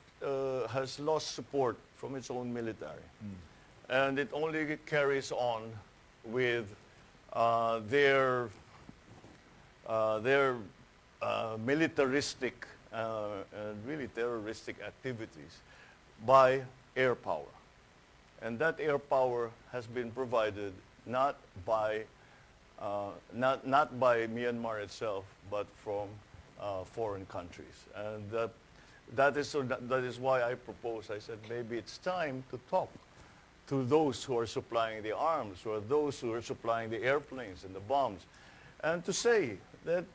support from its own military. And it only carries on with their militaristic and really terroristic activities by air power. And that air power has been provided not by Myanmar itself, but from foreign countries. And that is why I propose, I said, maybe it's time to talk to those who are supplying the arms, or those who are supplying the airplanes and the bombs, and to say that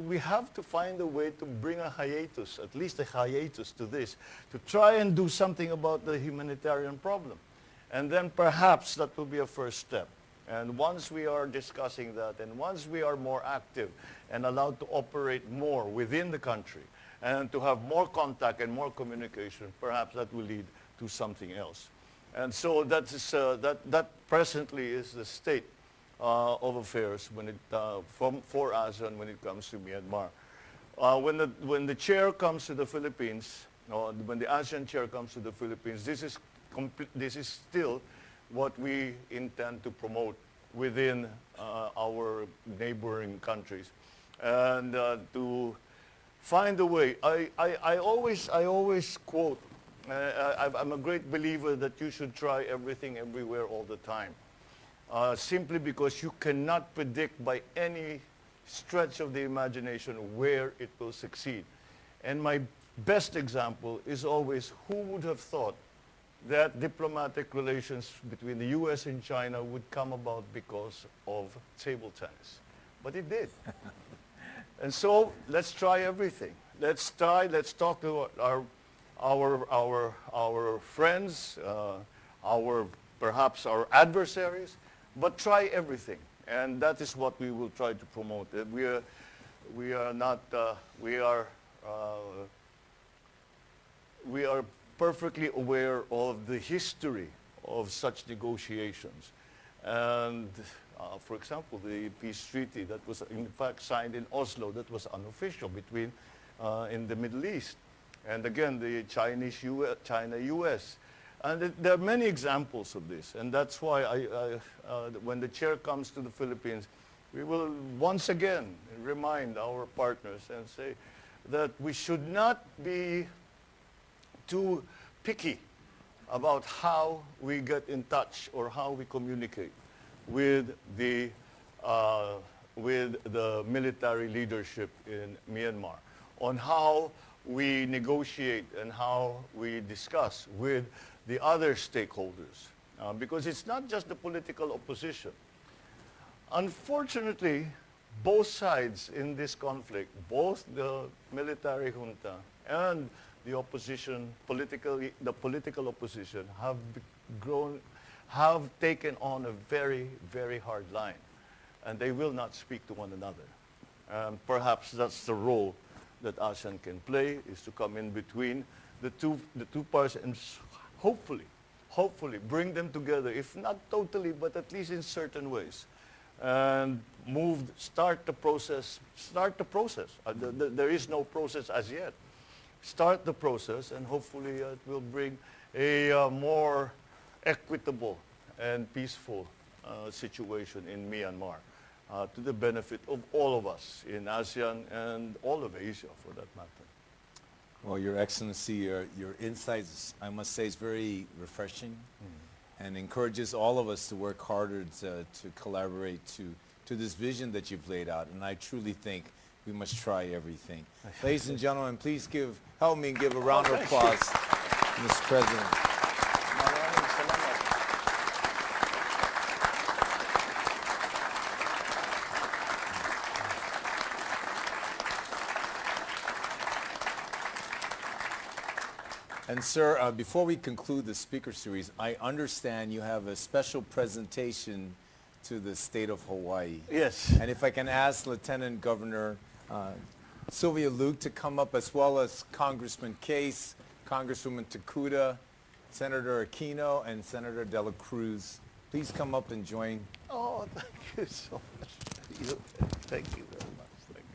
we have to find a way to bring a hiatus, at least a hiatus to this, to try and do something about the humanitarian problem. And then perhaps that will be a first step. And once we are discussing that, and once we are more active and allowed to operate more within the country, and to have more contact and more communication, perhaps that will lead to something else. And so that presently is the state of affairs for ASEAN when it comes to Myanmar. When the chair comes to the Philippines, or when the ASEAN chair comes to the Philippines, this is still what we intend to promote within our neighboring countries, and to find a way. I always quote. I'm a great believer that you should try everything everywhere all the time. Simply because you cannot predict by any stretch of the imagination where it will succeed. And my best example is always, who would have thought that diplomatic relations between the US and China would come about because of table tennis? But it did. And so let's try everything. Let's talk to our friends, perhaps our adversaries, but try everything. And that is what we will try to promote. We are perfectly aware of the history of such negotiations. And for example, the peace treaty that was in fact signed in Oslo, that was unofficial between in the Middle East. And again, the China-US. And there are many examples of this. And that's why when the chair comes to the Philippines, we will once again remind our partners and say that we should not be too picky about how we get in touch or how we communicate with the military leadership in Myanmar, on how we negotiate and how we discuss with the other stakeholders, because it's not just the political opposition. Unfortunately, both sides in this conflict, both the military junta and the opposition, the political opposition, have taken on a very, very hard line, and they will not speak to one another. Perhaps that's the role that ASEAN can play, is to come in between the two parts and hopefully bring them together, if not totally, but at least in certain ways, and start the process. There is no process as yet. Start the process, and hopefully it will bring a more equitable and peaceful situation in Myanmar, to the benefit of all of us in ASEAN and all of Asia, for that matter. Well, Your Excellency, your insights, I must say, is very refreshing and encourages all of us to work harder to collaborate to this vision that you've laid out. And I truly think we must try everything. Ladies and gentlemen, please help me give a round of applause to Mr. President. And sir, before we conclude the speaker series, I understand you have a special presentation to the state of Hawaii. Yes. And if I can ask Lieutenant Governor Sylvia Luke to come up, as well as Congressman Case, Congresswoman Takuda, Senator Aquino, and Senator De La Cruz. Please come up and join. Oh, thank you so much. Thank you very much. Thank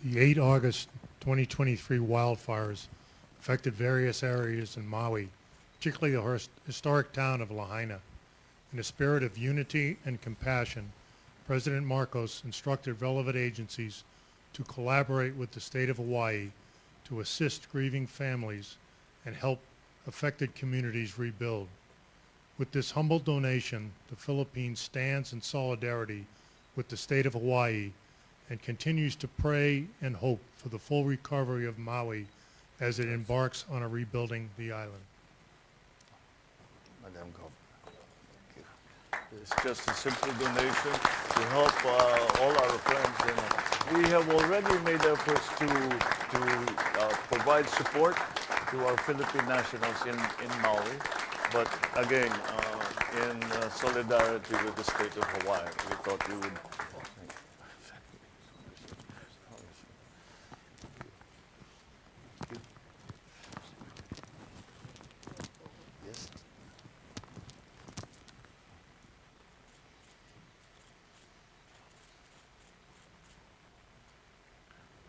you. The 8 August 2023 wildfires affected various areas in Maui, particularly the historic town of Lahaina. In a spirit of unity and compassion, President Marcos instructed relevant agencies to collaborate with the state of Hawaii to assist grieving families and help affected communities rebuild. With this humble donation, the Philippines stands in solidarity with the state of Hawaii and continues to pray and hope for the full recovery of Maui as it embarks on a rebuilding the island. Madam Governor. Thank you. It's just a simple donation to help all our friends. And we have already made efforts to provide support to our Philippine nationals in Maui. But again, in solidarity with the state of Hawaii, we thought we would. Yes.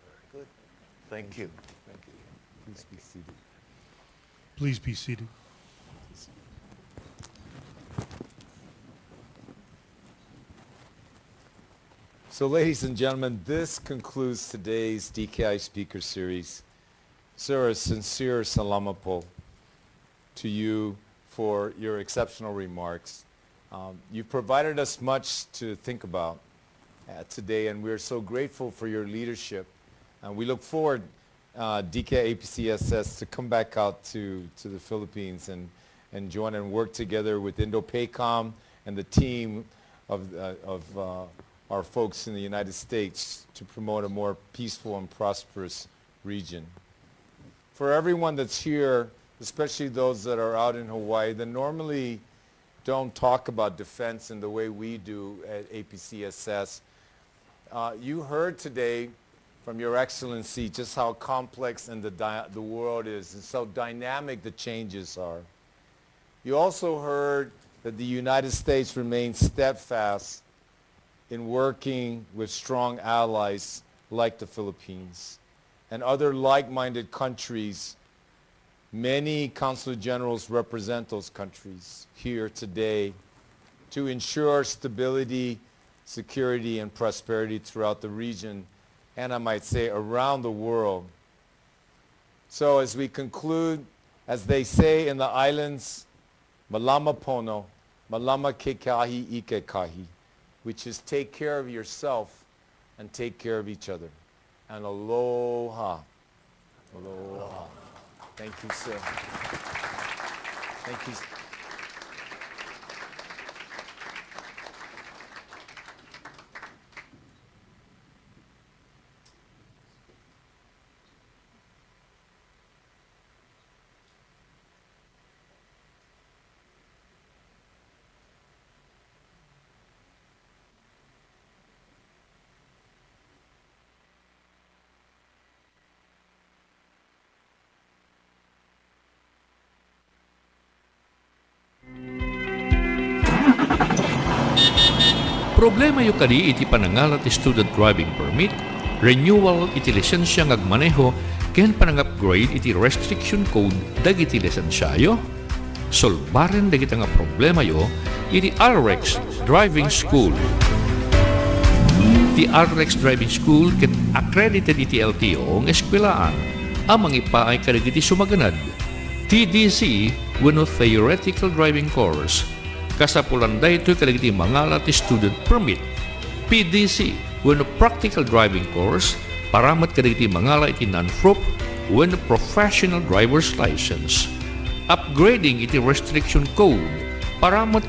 Very good. Thank you. Thank you. Please be seated. Please be seated. So, ladies and gentlemen, this concludes today's DKI Speaker Series. Sir, a sincere salamat po to you for your exceptional remarks. You've provided us much to think about today, and we're so grateful for your leadership. And we look forward, DKI APCSS, to come back out to the Philippines and join and work together with Indo-PACOM and the team of our folks in the United States to promote a more peaceful and prosperous region. For everyone that's here, especially those that are out in Hawaii, that normally don't talk about defense in the way we do at APCSS, you heard today from Your Excellency just how complex and the world is and so dynamic the changes are. You also heard that the United States remains steadfast in working with strong allies like the Philippines and other like-minded countries. Many consul generals represent those countries here today to ensure stability, security, and prosperity throughout the region, and I might say around the world. So as we conclude, as they say in the islands, malama pono, malama kekahi ike kahi, which is take care of yourself and take care of each other. And aloha. Aloha. Thank you, sir. Thank you. Problema yu kadi iti panangalat ti student driving permit, renewal iti lisensya ngagmaneho, ken panang-upgrade iti restriction code dagiti lisensyayo. Solbaren dagiti nga problema yo iti RX Driving School. Ti RX Driving School ket accredited iti LTO ng eskwelaan. Amang ipaay kadagiti sumaganad. TDC wenno theoretical driving course. Kasapulan daytoy kadagiti mangalat ti student permit. PDC wenno practical driving course paramet kadagiti mangalat iti non-prop wenno professional driver's license. Upgrading iti restriction code paramet